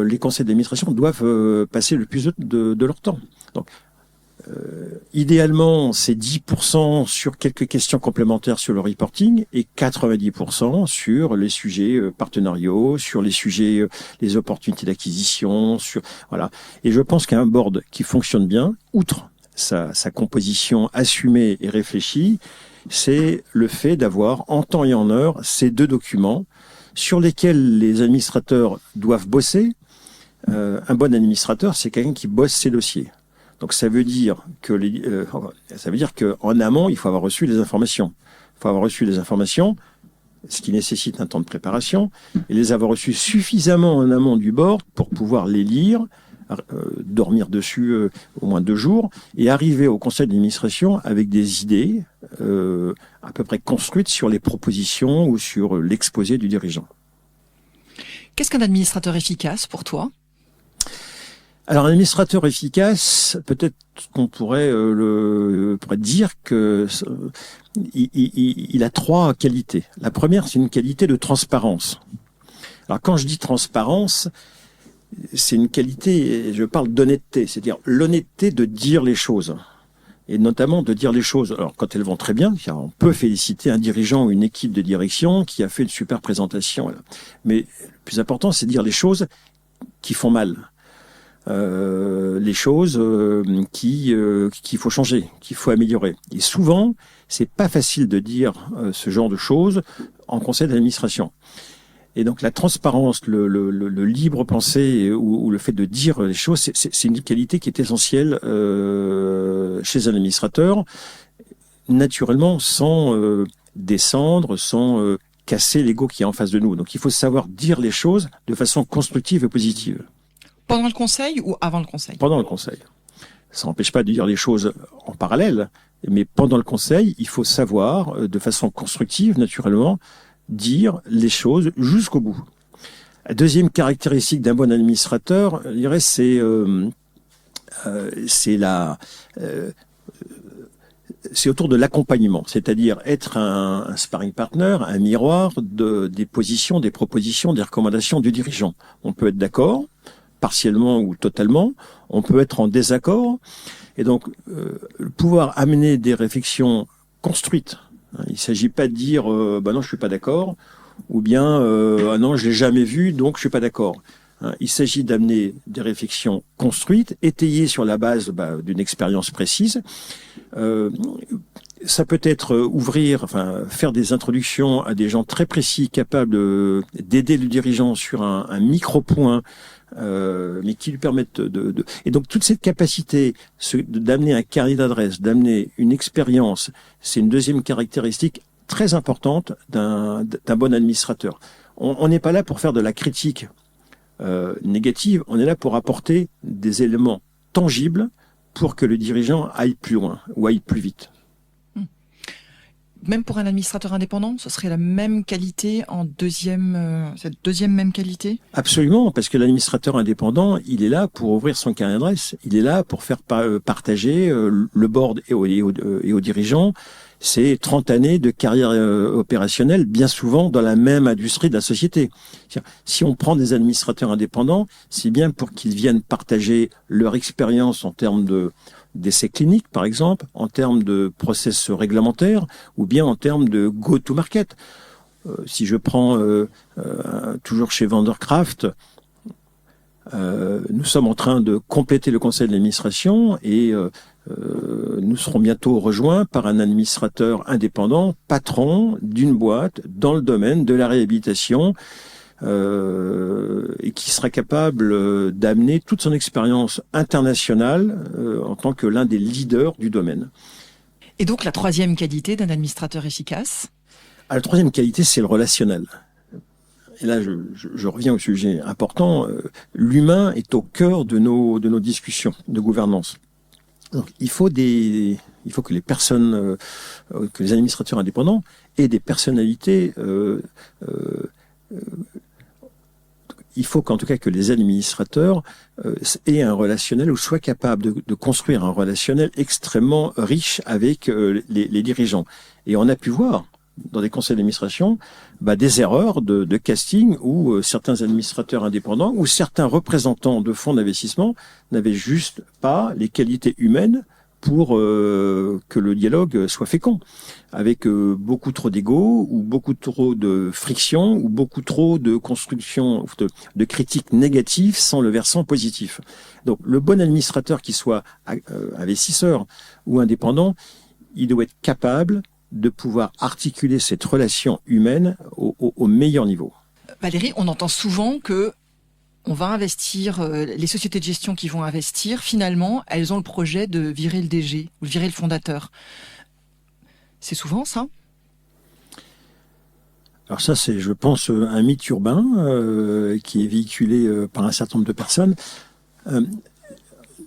les conseils d'administration doivent passer le plus de leur temps. Donc, idéalement, c'est 10% sur quelques questions complémentaires sur le reporting et 90% sur les sujets partenariaux, sur les sujets, les opportunités d'acquisition, voilà. Et je pense qu'un board qui fonctionne bien, outre sa composition assumée et réfléchie, c'est le fait d'avoir en temps et en heure ces 2 documents sur lesquels les administrateurs doivent bosser. Un bon administrateur, c'est quelqu'un qui bosse ses dossiers. Donc ça veut dire que qu'en amont, il faut avoir reçu les informations. Il faut avoir reçu les informations, ce qui nécessite un temps de préparation, et les avoir reçues suffisamment en amont du board pour pouvoir les lire, dormir dessus au moins 2 jours, et arriver au conseil d'administration avec des idées à peu près construites sur les propositions ou sur l'exposé du dirigeant. Qu'est-ce qu'un administrateur efficace pour toi ? Alors, un administrateur efficace, peut-être qu'on pourrait dire que il a 3 qualités. La première, c'est une qualité de transparence. Alors, quand je dis transparence, c'est une qualité, je parle d'honnêteté, c'est-à-dire l'honnêteté de dire les choses. Et notamment de dire les choses, alors quand elles vont très bien, car on peut féliciter un dirigeant ou une équipe de direction qui a fait une super présentation. Voilà. Mais le plus important, c'est de dire les choses qui font mal. Les choses qu'il faut changer, qu'il faut améliorer. Et souvent, c'est pas facile de dire ce genre de choses en conseil d'administration. Et donc la transparence, le libre penser ou le fait de dire les choses, c'est une qualité qui est essentielle chez un administrateur, naturellement sans descendre, sans casser l'ego qui est en face de nous. Donc il faut savoir dire les choses de façon constructive et positive. Pendant le conseil ou avant le conseil ? Pendant le conseil. Ça n'empêche pas de dire les choses en parallèle, mais pendant le conseil, il faut savoir, de façon constructive, naturellement, dire les choses jusqu'au bout. La deuxième caractéristique d'un bon administrateur, je dirais, c'est autour de l'accompagnement, c'est-à-dire être un sparring partner, un miroir des positions, des propositions, des recommandations du dirigeant. On peut être d'accord, partiellement ou totalement. On peut être en désaccord. Et donc, pouvoir amener des réflexions construites. Il ne s'agit pas de dire non, je suis pas d'accord, ou bien ah non, je l'ai jamais vu, donc je suis pas d'accord. Il s'agit d'amener des réflexions construites, étayées sur la base d'une expérience précise. Ça peut être faire des introductions à des gens très précis, capables d'aider le dirigeant sur un micro-point, mais qui lui permettent Et donc toute cette capacité d'amener un carnet d'adresses, d'amener une expérience, c'est une deuxième caractéristique très importante d'un bon administrateur. On n'est pas là pour faire de la critique négative, on est là pour apporter des éléments tangibles pour que le dirigeant aille plus loin ou aille plus vite. Même pour un administrateur indépendant, ce serait la même qualité cette deuxième même qualité? Absolument, parce que l'administrateur indépendant, il est là pour ouvrir son carnet d'adresses, il est là pour faire partager le board et aux dirigeants ces 30 années de carrière opérationnelle, bien souvent dans la même industrie de la société. Si on prend des administrateurs indépendants, c'est bien pour qu'ils viennent partager leur expérience en termes d'essais cliniques, par exemple, en termes de process réglementaires, ou bien en termes de go-to-market. Si je prends toujours chez Vandercraft, nous sommes en train de compléter le conseil d'administration et nous serons bientôt rejoints par un administrateur indépendant, patron d'une boîte dans le domaine de la réhabilitation, et qui sera capable d'amener toute son expérience internationale en tant que l'un des leaders du domaine. Et donc la troisième qualité d'un administrateur efficace? La troisième qualité, c'est le relationnel. Et là, je reviens au sujet important. L'humain est au cœur de nos discussions de gouvernance. Donc, il faut que les personnes, que les administrateurs indépendants aient des personnalités. Il faut qu'en tout cas que les administrateurs aient un relationnel ou soient capables de construire un relationnel extrêmement riche avec les dirigeants. Et on a pu voir dans des conseils d'administration des erreurs de casting où certains administrateurs indépendants ou certains représentants de fonds d'investissement n'avaient juste pas les qualités humaines pour que le dialogue soit fécond, avec beaucoup trop d'ego ou beaucoup trop de friction ou beaucoup trop de construction, de critiques négatives sans le versant positif. Donc le bon administrateur, qui soit investisseur ou indépendant, il doit être capable de pouvoir articuler cette relation humaine au meilleur niveau. Valérie, on entend souvent que on va investir, les sociétés de gestion qui vont investir, finalement, elles ont le projet de virer le DG ou de virer le fondateur. C'est souvent ça? Alors ça, c'est, je pense, un mythe urbain qui est véhiculé par un certain nombre de personnes.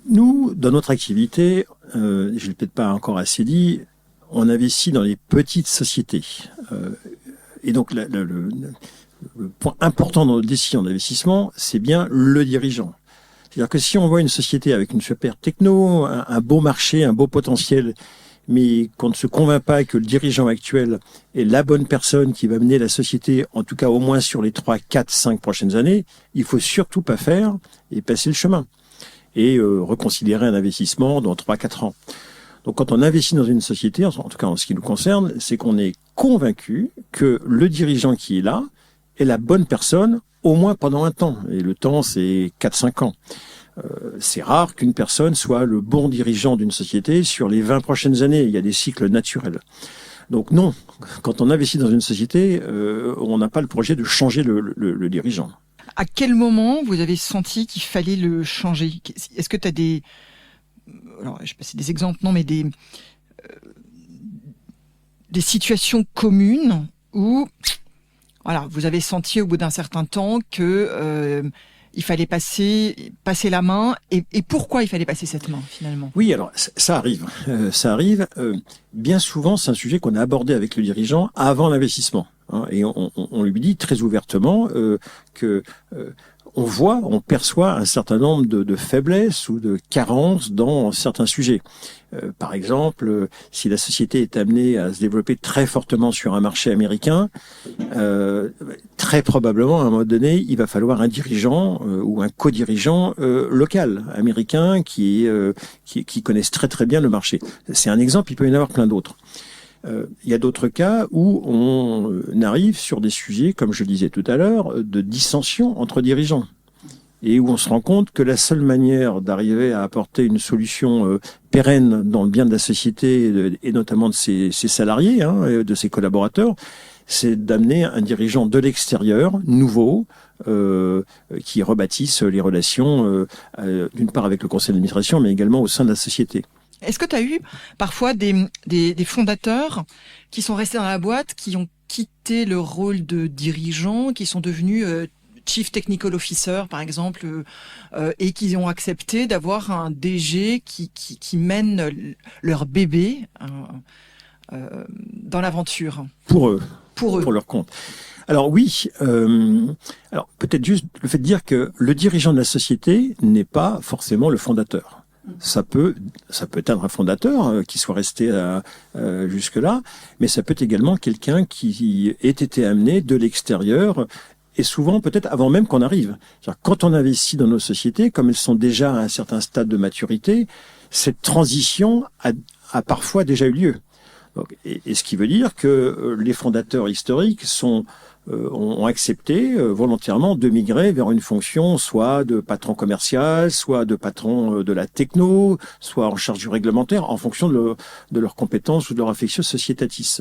Nous, dans notre activité, je ne l'ai peut-être pas encore assez dit, on investit dans les petites sociétés. Et donc, le point important dans notre décision d'investissement, c'est bien le dirigeant. C'est-à-dire que si on voit une société avec une super techno, un beau marché, un beau potentiel, mais qu'on ne se convainc pas que le dirigeant actuel est la bonne personne qui va mener la société, en tout cas au moins sur les 3, 4, 5 prochaines années, il faut surtout pas faire et passer le chemin. Et reconsidérer un investissement dans 3, 4 ans. Donc quand on investit dans une société, en tout cas en ce qui nous concerne, c'est qu'on est convaincu que le dirigeant qui est là est la bonne personne, au moins pendant un temps. Et le temps, c'est 4-5 ans. C'est rare qu'une personne soit le bon dirigeant d'une société sur les 20 prochaines années. Il y a des cycles naturels. Donc non, quand on investit dans une société, on n'a pas le projet de changer le dirigeant. À quel moment vous avez senti qu'il fallait le changer? Est-ce que tu as des... Alors, je sais pas si des exemples, non, mais des situations communes où... Voilà, vous avez senti au bout d'un certain temps que il fallait passer la main. Et pourquoi il fallait passer cette main, finalement? Oui, alors ça arrive. Ça arrive. Bien souvent, c'est un sujet qu'on a abordé avec le dirigeant avant l'investissement. Hein, et on lui dit très ouvertement que on perçoit un certain nombre de faiblesses ou de carences dans certains sujets. Par exemple, si la société est amenée à se développer très fortement sur un marché américain, très probablement, à un moment donné, il va falloir un dirigeant ou un co-dirigeant local américain qui connaissent très très bien le marché. C'est un exemple, il peut y en avoir plein d'autres. Il y a d'autres cas où on arrive sur des sujets, comme je le disais tout à l'heure, de dissension entre dirigeants. Et où on se rend compte que la seule manière d'arriver à apporter une solution pérenne dans le bien de la société et notamment de ses salariés, et de ses collaborateurs, c'est d'amener un dirigeant de l'extérieur, nouveau, qui rebâtisse les relations, d'une part avec le conseil d'administration, mais également au sein de la société. Est-ce que tu as eu parfois des fondateurs qui sont restés dans la boîte, qui ont quitté le rôle de dirigeant, qui sont devenus Chief Technical Officer, par exemple, et qui ont accepté d'avoir un DG qui mène leur bébé dans l'aventure. Pour eux. Pour leur compte. Alors oui, alors peut-être juste le fait de dire que le dirigeant de la société n'est pas forcément le fondateur. Ça peut être un fondateur qui soit resté jusque-là, mais ça peut être également quelqu'un qui ait été amené de l'extérieur. Et souvent, peut-être avant même qu'on arrive. Quand on investit dans nos sociétés, comme elles sont déjà à un certain stade de maturité, cette transition a parfois déjà eu lieu. Donc, et ce qui veut dire que les fondateurs historiques ont accepté volontairement de migrer vers une fonction soit de patron commercial, soit de patron de la techno, soit en charge du réglementaire, en fonction de leurs compétences ou de leur affectio societatis.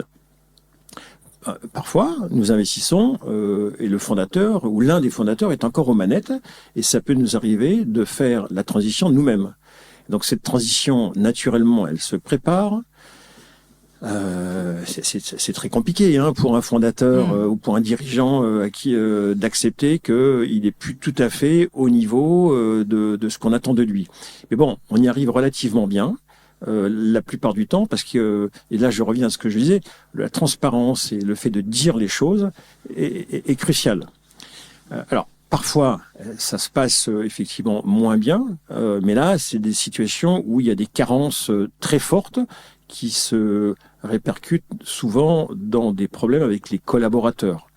Parfois, nous investissons et le fondateur ou l'un des fondateurs est encore aux manettes et ça peut nous arriver de faire la transition nous-mêmes. Donc cette transition, naturellement, elle se prépare. C'est très compliqué pour un fondateur ou pour un dirigeant à qui d'accepter qu'il n'est plus tout à fait au niveau de ce qu'on attend de lui. Mais bon, on y arrive relativement bien. La plupart du temps, parce que, et là je reviens à ce que je disais, la transparence et le fait de dire les choses est crucial. Alors, parfois, ça se passe effectivement moins bien, mais là, c'est des situations où il y a des carences très fortes qui se répercutent souvent dans des problèmes avec les collaborateurs.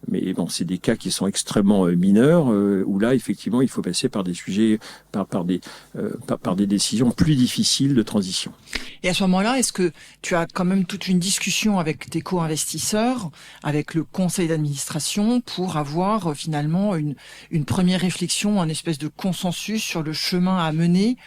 Mais bon, c'est des cas qui sont extrêmement mineurs, où là, effectivement, il faut passer par des sujets, par des décisions plus difficiles de transition. Et à ce moment-là, est-ce que tu as quand même toute une discussion avec tes co-investisseurs, avec le conseil d'administration, pour avoir finalement une première réflexion, un espèce de consensus sur le chemin à mener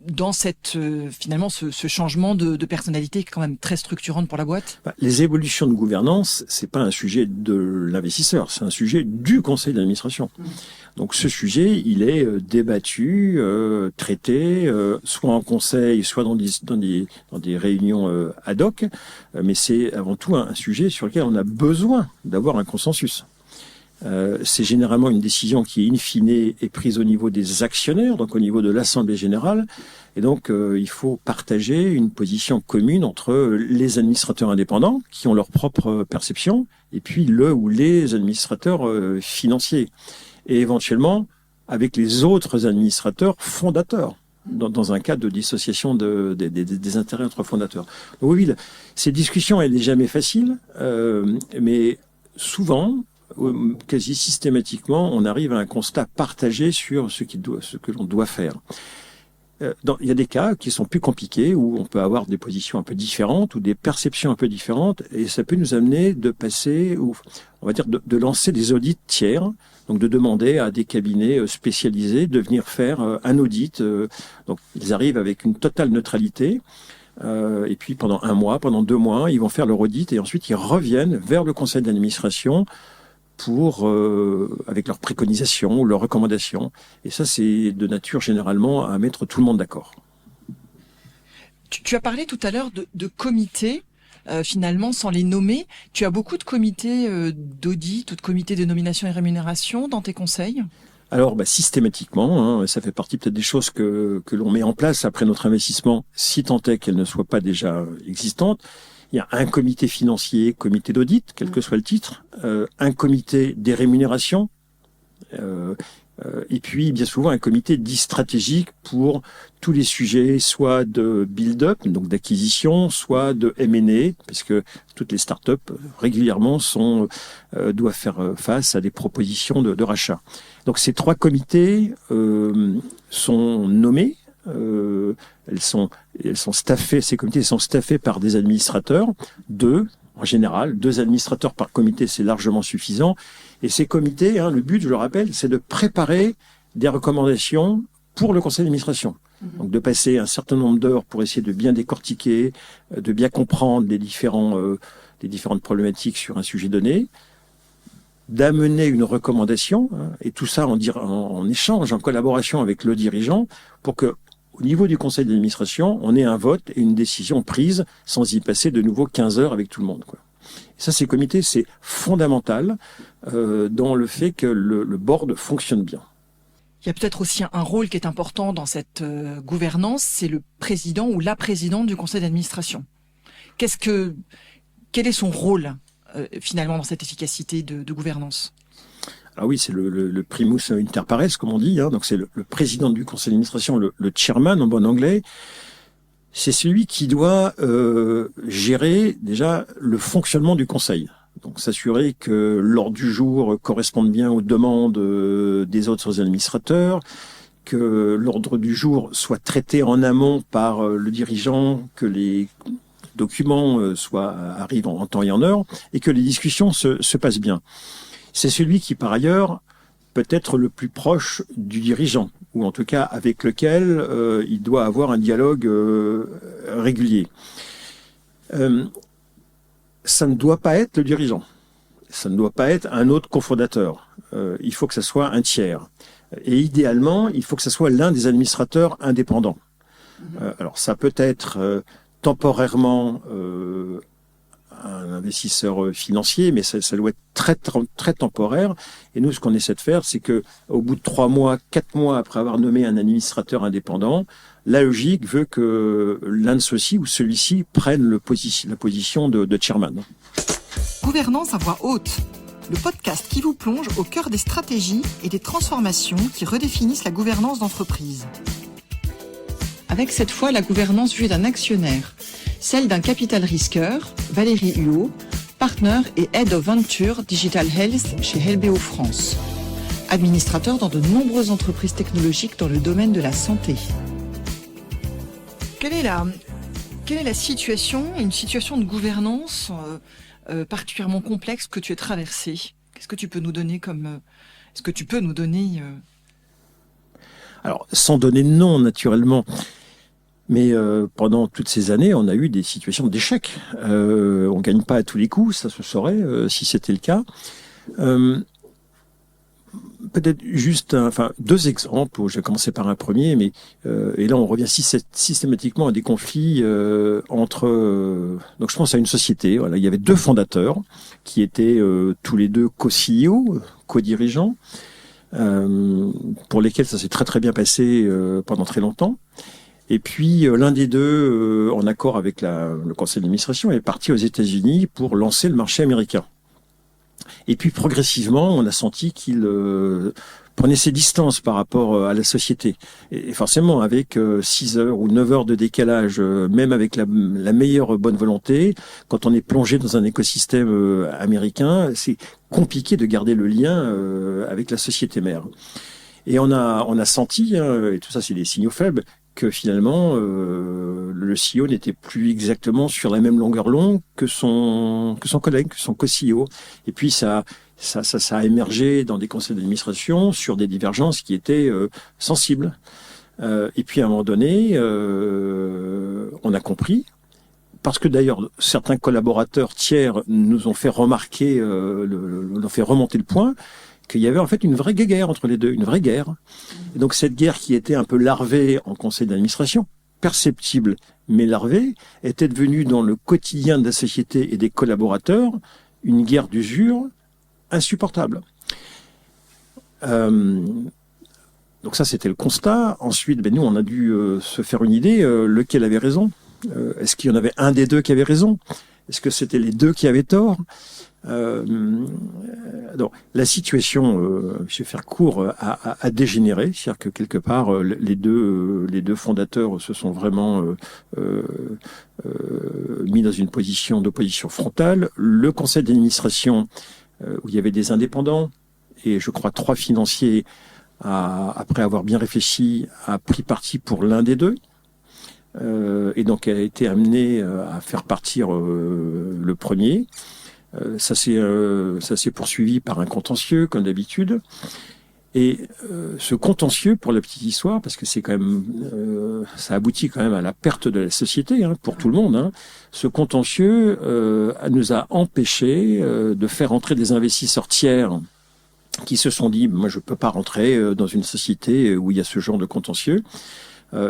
dans finalement ce changement de personnalité qui est quand même très structurante pour la boîte? Les évolutions de gouvernance, c'est pas un sujet de l'investisseur, c'est un sujet du conseil d'administration. Donc ce sujet, il est débattu, traité, soit en conseil, soit dans des réunions ad hoc, mais c'est avant tout un sujet sur lequel on a besoin d'avoir un consensus. C'est généralement une décision qui, in fine, est prise au niveau des actionnaires, donc au niveau de l'Assemblée générale. Et donc, il faut partager une position commune entre les administrateurs indépendants, qui ont leur propre perception, et puis le ou les administrateurs financiers. Et éventuellement, avec les autres administrateurs fondateurs, dans un cas de dissociation des intérêts entre fondateurs. Donc oui, ces discussions, elle n'est jamais facile, mais souvent, quasi systématiquement, on arrive à un constat partagé sur ce que l'on doit faire. Il y a des cas qui sont plus compliqués, où on peut avoir des positions un peu différentes ou des perceptions un peu différentes, et ça peut nous amener de passer, ou on va dire de lancer des audits tiers, donc de demander à des cabinets spécialisés de venir faire un audit. Donc ils arrivent avec une totale neutralité. Et puis pendant 1 mois, pendant 2 mois, ils vont faire leur audit et ensuite ils reviennent vers le conseil d'administration avec leurs préconisations ou leurs recommandations. Et ça, c'est de nature généralement à mettre tout le monde d'accord. Tu as parlé tout à l'heure de comités, finalement, sans les nommer. Tu as beaucoup de comités d'audit ou de comités de nomination et rémunération dans tes conseils ? Alors, systématiquement, ça fait partie peut-être des choses que l'on met en place après notre investissement, si tant est qu'elles ne soient pas déjà existantes. Il y a un comité financier, comité d'audit, quel que soit le titre, un comité des rémunérations, Et puis, bien souvent, un comité dit stratégique pour tous les sujets, soit de build-up, donc d'acquisition, soit de M&A, parce que toutes les startups, régulièrement, doivent faire face à des propositions de rachat. Donc, ces 3 comités sont nommés. Elles sont staffées, ces comités sont staffés par des administrateurs, en général, 2 administrateurs par comité, c'est largement suffisant. Et ces comités, le but, je le rappelle, c'est de préparer des recommandations pour le conseil d'administration. Donc de passer un certain nombre d'heures pour essayer de bien décortiquer, de bien comprendre les différentes problématiques sur un sujet donné, d'amener une recommandation, et tout ça en échange, en collaboration avec le dirigeant, pour que au niveau du conseil d'administration, on ait un vote et une décision prise sans y passer de nouveau 15 heures avec tout le monde, quoi. Et ça, ces comités, c'est fondamental dans le fait que le board fonctionne bien. Il y a peut-être aussi un rôle qui est important dans cette gouvernance, c'est le président ou la présidente du conseil d'administration. Quel est son rôle finalement dans cette efficacité de gouvernance ? Ah oui, c'est le primus inter pares, comme on dit. Donc c'est le président du conseil d'administration, le chairman en bon anglais. C'est celui qui doit gérer déjà le fonctionnement du conseil. Donc s'assurer que l'ordre du jour corresponde bien aux demandes des autres administrateurs, que l'ordre du jour soit traité en amont par le dirigeant, que les documents arrivent en temps et en heure, et que les discussions se passent bien. C'est celui qui, par ailleurs, peut être le plus proche du dirigeant, ou en tout cas avec lequel il doit avoir un dialogue régulier. Ça ne doit pas être le dirigeant. Ça ne doit pas être un autre cofondateur. Il faut que ça soit un tiers. Et idéalement, il faut que ça soit l'un des administrateurs indépendants. Alors ça peut être temporairement un investisseur financier, mais ça doit être très, très temporaire. Et nous, ce qu'on essaie de faire, c'est que au bout de 3 mois, 4 mois après avoir nommé un administrateur indépendant, la logique veut que l'un de ceux-ci ou celui-ci prenne la position de chairman. Gouvernance à voix haute, le podcast qui vous plonge au cœur des stratégies et des transformations qui redéfinissent la gouvernance d'entreprise. Avec cette fois la gouvernance vue d'un actionnaire, celle d'un capital risqueur, Valérie Huot, partner et Head of Venture Digital Health chez LBO France, administrateur dans de nombreuses entreprises technologiques dans le domaine de la santé. Quelle est la situation, une situation de gouvernance particulièrement complexe que tu as traversée ? Est-ce que tu peux nous donner Alors, sans donner de nom, naturellement. Mais pendant toutes ces années, on a eu des situations d'échec. On gagne pas à tous les coups, ça se saurait si c'était le cas. Peut-être juste 2 exemples. Je vais commencer par un premier, mais et là on revient systématiquement à des conflits entre. Donc je pense à une société. Voilà, il y avait 2 fondateurs qui étaient tous les 2 co-CEO, co-dirigeants, pour lesquels ça s'est très très bien passé pendant très longtemps. Et puis l'un des 2, en accord avec le conseil d'administration, est parti aux États-Unis pour lancer le marché américain. Et puis progressivement, on a senti qu'il prenait ses distances par rapport à la société. Et forcément, avec 6 heures ou 9 heures de décalage, même avec la meilleure bonne volonté, quand on est plongé dans un écosystème américain, c'est compliqué de garder le lien avec la société mère. Et on a senti, et tout ça c'est des signaux faibles, que finalement le CEO n'était plus exactement sur la même longueur d'onde que son collègue, que son co-CEO. Et puis ça a émergé dans des conseils d'administration sur des divergences qui étaient sensibles. Et puis à un moment donné, on a compris, parce que d'ailleurs certains collaborateurs tiers nous ont fait remarquer, nous ont fait remonter le point, qu'il y avait en fait une vraie guerre entre les 2, une vraie guerre. Et donc cette guerre qui était un peu larvée en conseil d'administration, perceptible mais larvée, était devenue dans le quotidien de la société et des collaborateurs une guerre d'usure insupportable. Donc ça c'était le constat. Ensuite, nous on a dû se faire une idée, lequel avait raison. Est-ce qu'il y en avait un des 2 qui avait raison ? Est-ce que c'était les 2 qui avaient tort ? Donc, la situation, je vais faire court, a dégénéré, c'est-à-dire que quelque part, les deux fondateurs se sont vraiment mis dans une position d'opposition frontale. Le conseil d'administration, où il y avait des indépendants, et je crois 3 financiers, après avoir bien réfléchi, a pris parti pour l'un des deux. Et donc a été amené à faire partir le premier. Ça s'est poursuivi par un contentieux, comme d'habitude. Et ce contentieux, pour la petite histoire, parce que c'est quand même, ça aboutit quand même à la perte de la société, pour tout le monde. Ce contentieux nous a empêchés de faire entrer des investisseurs tiers qui se sont dit, moi je peux pas rentrer dans une société où il y a ce genre de contentieux.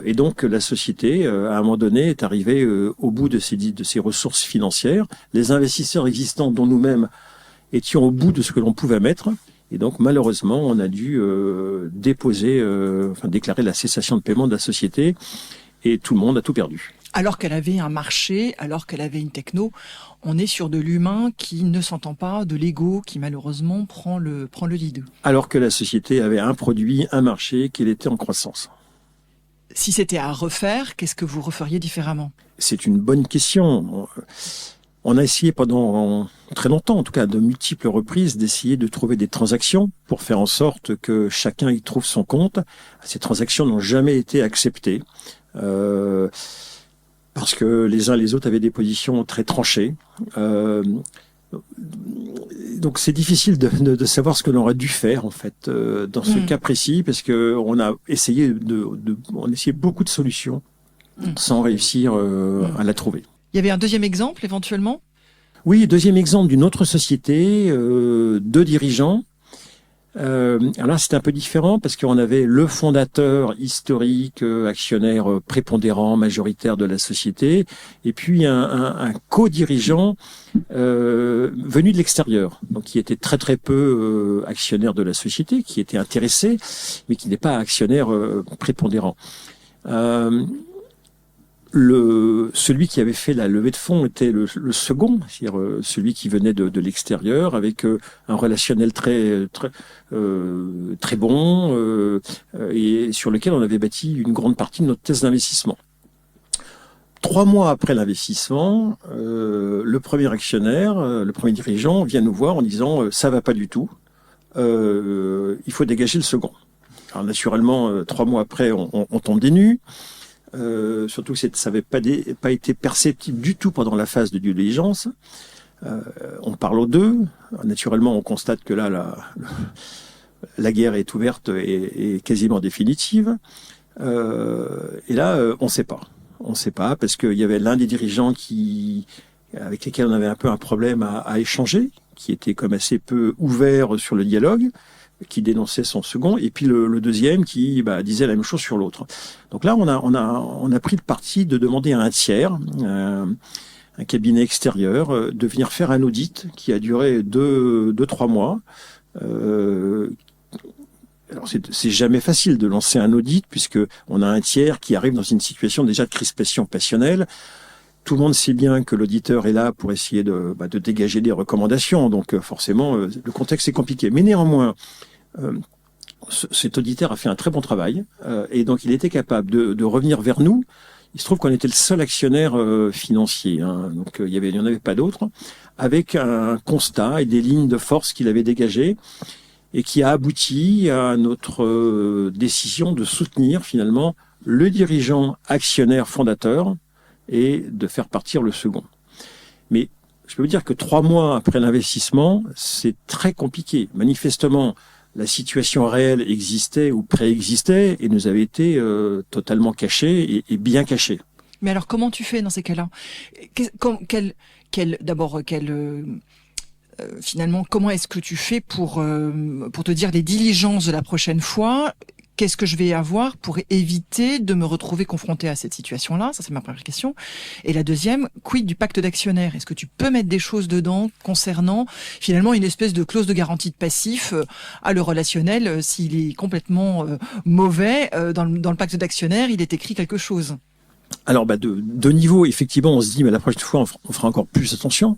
Et donc la société, à un moment donné, est arrivée au bout de ses ressources financières. Les investisseurs existants, dont nous-mêmes, étions au bout de ce que l'on pouvait mettre. Et donc malheureusement, on a dû déclarer la cessation de paiement de la société. Et tout le monde a tout perdu. Alors qu'elle avait un marché, alors qu'elle avait une techno, on est sur de l'humain qui ne s'entend pas, de l'ego qui malheureusement prend le lead. Alors que la société avait un produit, un marché, qu'elle était en croissance. Si c'était à refaire, qu'est-ce que vous referiez différemment? C'est une bonne question. On a essayé pendant très longtemps, en tout cas de multiples reprises, d'essayer de trouver des transactions pour faire en sorte que chacun y trouve son compte. Ces transactions n'ont jamais été acceptées parce que les uns et les autres avaient des positions très tranchées. Donc c'est difficile de savoir ce que l'on aurait dû faire en fait dans ce cas précis, parce que on a essayé beaucoup de solutions sans réussir à la trouver. Il y avait un deuxième exemple éventuellement? Oui, deuxième exemple d'une autre société, 2 dirigeants. Alors là, c'était un peu différent parce qu'on avait le fondateur historique, actionnaire prépondérant, majoritaire de la société, et puis un co-dirigeant venu de l'extérieur, donc qui était très très peu actionnaire de la société, qui était intéressé, mais qui n'est pas actionnaire prépondérant. Celui qui avait fait la levée de fonds était le second, c'est-à-dire celui qui venait de l'extérieur, avec un relationnel très bon et sur lequel on avait bâti une grande partie de notre thèse d'investissement. 3 mois après l'investissement, le premier actionnaire, le premier dirigeant vient nous voir en disant ça va pas du tout, il faut dégager le second. Alors naturellement, 3 mois après, on tombe des nues. Surtout que ça n'avait pas été perceptible du tout pendant la phase de due diligence. On parle aux deux. Naturellement, on constate que là, la guerre est ouverte et quasiment définitive. Et là, on ne sait pas. On ne sait pas parce qu'il y avait l'un des dirigeants avec lesquels on avait un peu un problème à échanger, qui était comme assez peu ouvert sur le dialogue, qui dénonçait son second, et puis le deuxième qui disait la même chose sur l'autre. Donc là, on a pris le parti de demander à un tiers, un cabinet extérieur, de venir faire un audit qui a duré 2-3 mois. Alors c'est jamais facile de lancer un audit puisque on a un tiers qui arrive dans une situation déjà de crispation passionnelle. Tout le monde sait bien que l'auditeur est là pour essayer de dégager des recommandations, donc forcément le contexte est compliqué. Mais néanmoins, cet auditeur a fait un très bon travail et donc il était capable de revenir vers nous. Il se trouve qu'on était le seul actionnaire financier, donc il n'y en avait pas d'autres, avec un constat et des lignes de force qu'il avait dégagées et qui a abouti à notre décision de soutenir finalement le dirigeant actionnaire fondateur et de faire partir le second. Mais je peux vous dire que 3 mois après l'investissement, c'est très compliqué. Manifestement, la situation réelle existait ou préexistait et nous avait été totalement cachée et bien cachée. Mais alors, comment tu fais dans ces cas-là? Finalement, comment est-ce que tu fais pour te dire les diligences de la prochaine fois? Qu'est-ce que je vais avoir pour éviter de me retrouver confronté à cette situation-là? Ça, c'est ma première question. Et la deuxième, quid du pacte d'actionnaires? Est-ce que tu peux mettre des choses dedans concernant finalement une espèce de clause de garantie de passif à le relationnel? S'il est complètement mauvais, dans le pacte d'actionnaires, il est écrit quelque chose. Alors, de niveau, effectivement, on se dit, mais la prochaine fois, on fera encore plus attention.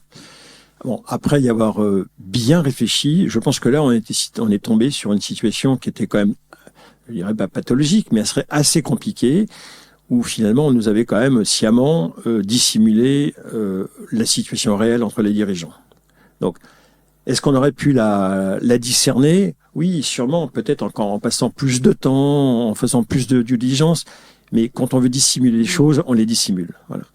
Bon, après y avoir bien réfléchi, je pense que là, on est tombé sur une situation qui était quand même, je dirais pas pathologique, mais elle serait assez compliquée, où finalement, on nous avait quand même sciemment dissimulé la situation réelle entre les dirigeants. Donc, est-ce qu'on aurait pu la discerner? Oui, sûrement, peut-être encore en passant plus de temps, en faisant plus de due diligence, mais quand on veut dissimuler les choses, on les dissimule. Voilà.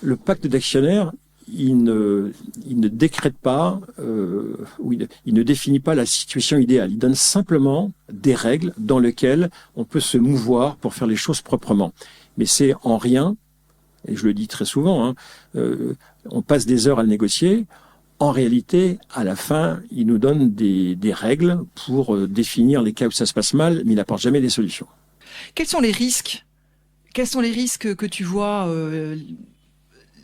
Le pacte d'actionnaires, il ne décrète pas, il ne définit pas la situation idéale. Il donne simplement des règles dans lesquelles on peut se mouvoir pour faire les choses proprement. Mais c'est en rien, et je le dis très souvent, on passe des heures à le négocier. En réalité, à la fin, il nous donne des règles pour définir les cas où ça se passe mal, mais il n'apporte jamais des solutions. Quels sont les risques? Quels sont les risques que tu vois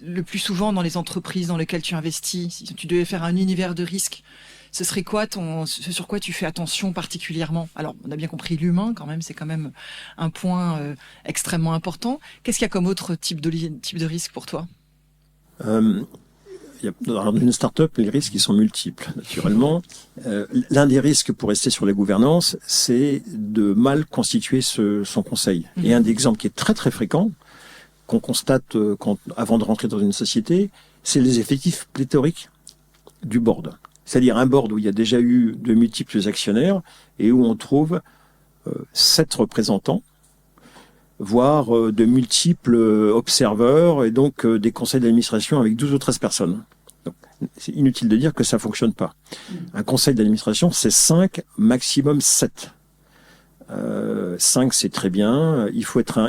le plus souvent dans les entreprises dans lesquelles tu investis? Si tu devais faire un univers de risques, ce serait quoi ce sur quoi tu fais attention particulièrement? Alors, on a bien compris l'humain quand même, c'est quand même un point extrêmement important. Qu'est-ce qu'il y a comme autre type de risque pour toi? Dans une start-up, les risques ils sont multiples, naturellement. L'un des risques pour rester sur la gouvernance, c'est de mal constituer son conseil. Et un des exemples qui est très très fréquent, qu'on constate avant de rentrer dans une société, c'est les effectifs pléthoriques du board. C'est-à-dire un board où il y a déjà eu de multiples actionnaires et où on trouve 7 représentants, voire de multiples observeurs et donc des conseils d'administration avec 12 ou 13 personnes. Donc, c'est inutile de dire que ça fonctionne pas. Un conseil d'administration, c'est 5, maximum 7. 5, c'est très bien. Il faut être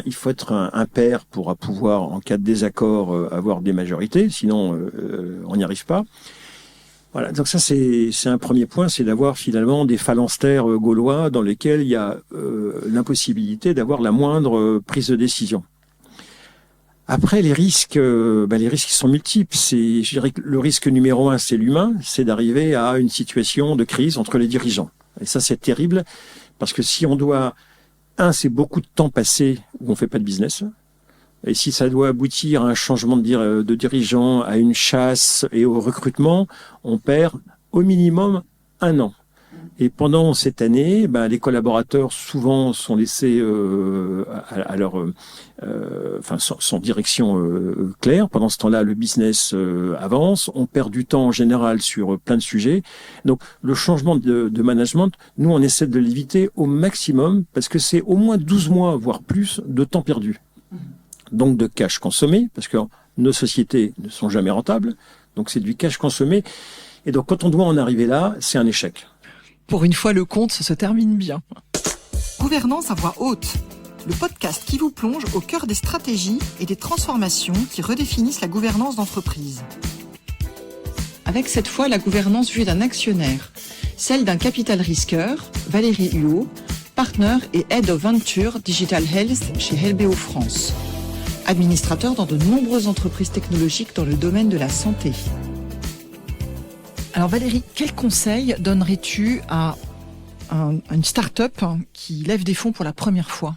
un pair pour pouvoir, en cas de désaccord, avoir des majorités. Sinon, on n'y arrive pas. Voilà, donc ça c'est un premier point, c'est d'avoir finalement des phalanstères gaulois dans lesquels il y a l'impossibilité d'avoir la moindre prise de décision. Après les risques ils sont multiples. Je dirais que le risque numéro 1 c'est l'humain, c'est d'arriver à une situation de crise entre les dirigeants. Et ça c'est terrible parce que si on doit, c'est beaucoup de temps passé où on fait pas de business. Et si ça doit aboutir à un changement de dirigeant, à une chasse et au recrutement, on perd au minimum 1 an. Et pendant cette année, les collaborateurs souvent sont laissés à leur, sans direction claire. Pendant ce temps-là, le business avance. On perd du temps en général sur plein de sujets. Donc, le changement de management, nous, on essaie de l'éviter au maximum parce que c'est au moins 12 mois, voire plus, de temps perdu. Donc de cash consommé, parce que nos sociétés ne sont jamais rentables, donc c'est du cash consommé. Et donc quand on doit en arriver là, c'est un échec. Pour une fois, le compte se termine bien. Gouvernance à voix haute, le podcast qui vous plonge au cœur des stratégies et des transformations qui redéfinissent la gouvernance d'entreprise. Avec cette fois la gouvernance vue d'un actionnaire, celle d'un capital risqueur, Valérie Huot, partner et Head of Venture Digital Health chez LBO France. Administrateur dans de nombreuses entreprises technologiques dans le domaine de la santé. Alors Valérie, quel conseil donnerais-tu à une start-up qui lève des fonds pour la première fois?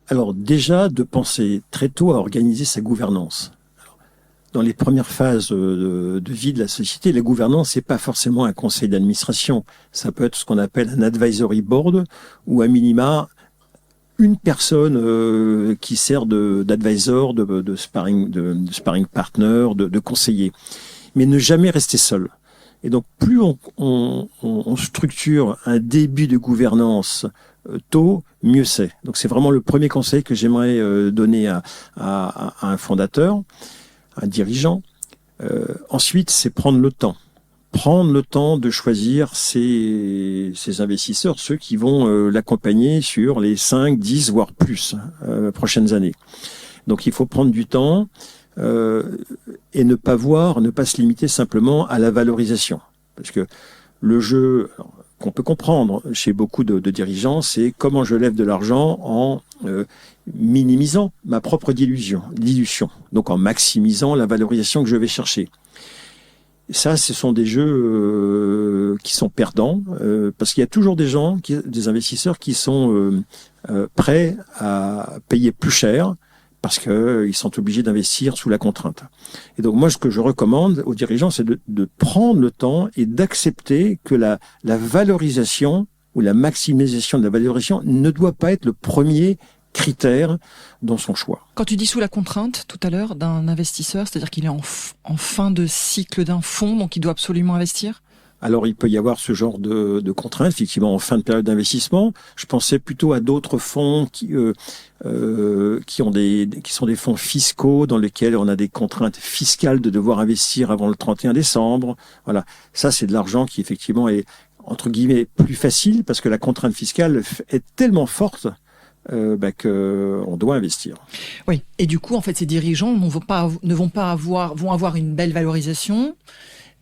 Alors déjà, de penser très tôt à organiser sa gouvernance. Alors, dans les premières phases de vie de la société, la gouvernance, c'est pas forcément un conseil d'administration. Ça peut être ce qu'on appelle un advisory board ou à minima une personne qui sert d'advisor, de sparring partner, de conseiller, mais ne jamais rester seul. Et donc, plus on structure un début de gouvernance tôt, mieux c'est. Donc, c'est vraiment le premier conseil que j'aimerais donner à un fondateur, un dirigeant. Ensuite, c'est prendre le temps. Prendre le temps de choisir ses investisseurs, ceux qui vont l'accompagner sur les 5, 10, voire plus prochaines années. Donc il faut prendre du temps et ne pas se limiter simplement à la valorisation. Parce que le jeu qu'on peut comprendre chez beaucoup de dirigeants, c'est comment je lève de l'argent en minimisant ma propre dilution, donc en maximisant la valorisation que je vais chercher. Ça, ce sont des jeux qui sont perdants parce qu'il y a toujours des investisseurs qui sont prêts à payer plus cher parce qu'ils sont obligés d'investir sous la contrainte. Et donc moi, ce que je recommande aux dirigeants, c'est de prendre le temps et d'accepter que la valorisation ou la maximisation de la valorisation ne doit pas être le premier critère dans son choix. Quand tu dis sous la contrainte, tout à l'heure, d'un investisseur, c'est-à-dire qu'il est en fin de cycle d'un fonds, donc il doit absolument investir ? Alors, il peut y avoir ce genre de contraintes, effectivement, en fin de période d'investissement. Je pensais plutôt à d'autres fonds qui sont des fonds fiscaux dans lesquels on a des contraintes fiscales de devoir investir avant le 31 décembre. Voilà. Ça, c'est de l'argent qui, effectivement, est, entre guillemets, plus facile parce que la contrainte fiscale est tellement forte qu'on doit investir. Oui. Et du coup, en fait, ces dirigeants vont avoir une belle valorisation,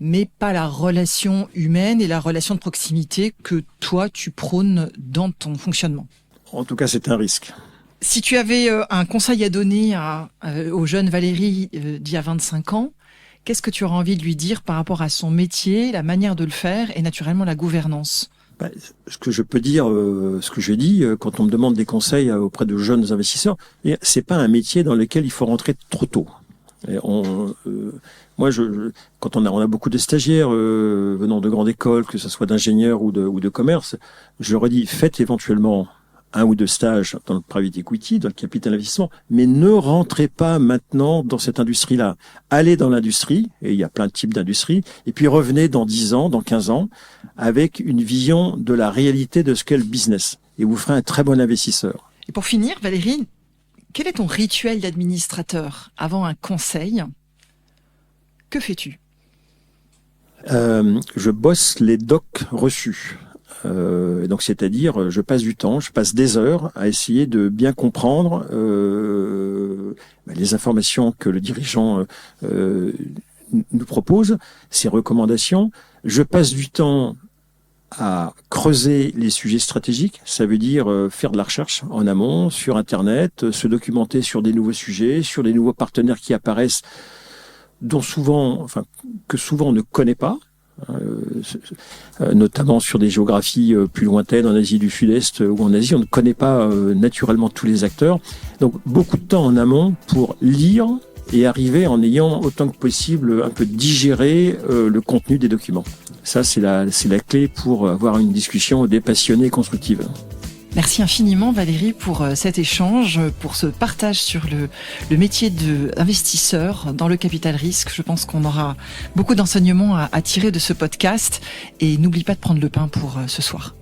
mais pas la relation humaine et la relation de proximité que toi, tu prônes dans ton fonctionnement. En tout cas, c'est un risque. Si tu avais un conseil à donner au jeune Valérie d'il y a 25 ans, qu'est-ce que tu aurais envie de lui dire par rapport à son métier, la manière de le faire et naturellement la gouvernance ? Ce que je peux dire, ce que je dis quand on me demande des conseils auprès de jeunes investisseurs, c'est pas un métier dans lequel il faut rentrer trop tôt. Et moi, quand on a beaucoup de stagiaires venant de grandes écoles, que ce soit d'ingénieurs ou de commerce, je leur dis faites éventuellement 1 ou 2 stages dans le private equity, dans le capital investissement, mais ne rentrez pas maintenant dans cette industrie-là. Allez dans l'industrie, et il y a plein de types d'industries, et puis revenez dans 10 ans, dans 15 ans, avec une vision de la réalité de ce qu'est le business. Et vous ferez un très bon investisseur. Et pour finir, Valérie, quel est ton rituel d'administrateur avant un conseil ? Que fais-tu ? Je bosse les docs reçus. Donc, c'est-à-dire, je passe des heures à essayer de bien comprendre les informations que le dirigeant nous propose, ses recommandations. Je passe du temps à creuser les sujets stratégiques, ça veut dire faire de la recherche en amont, sur Internet, se documenter sur des nouveaux sujets, sur des nouveaux partenaires qui apparaissent, que souvent on ne connaît pas, notamment sur des géographies plus lointaines, en Asie du Sud-Est ou en Asie, on ne connaît pas naturellement tous les acteurs. Donc beaucoup de temps en amont pour lire et arriver en ayant autant que possible un peu digéré le contenu des documents. Ça, c'est la clé pour avoir une discussion dépassionnée et constructive. Merci infiniment Valérie pour cet échange, pour ce partage sur le métier d'investisseur dans le capital risque. Je pense qu'on aura beaucoup d'enseignements à tirer de ce podcast et n'oublie pas de prendre le pain pour ce soir.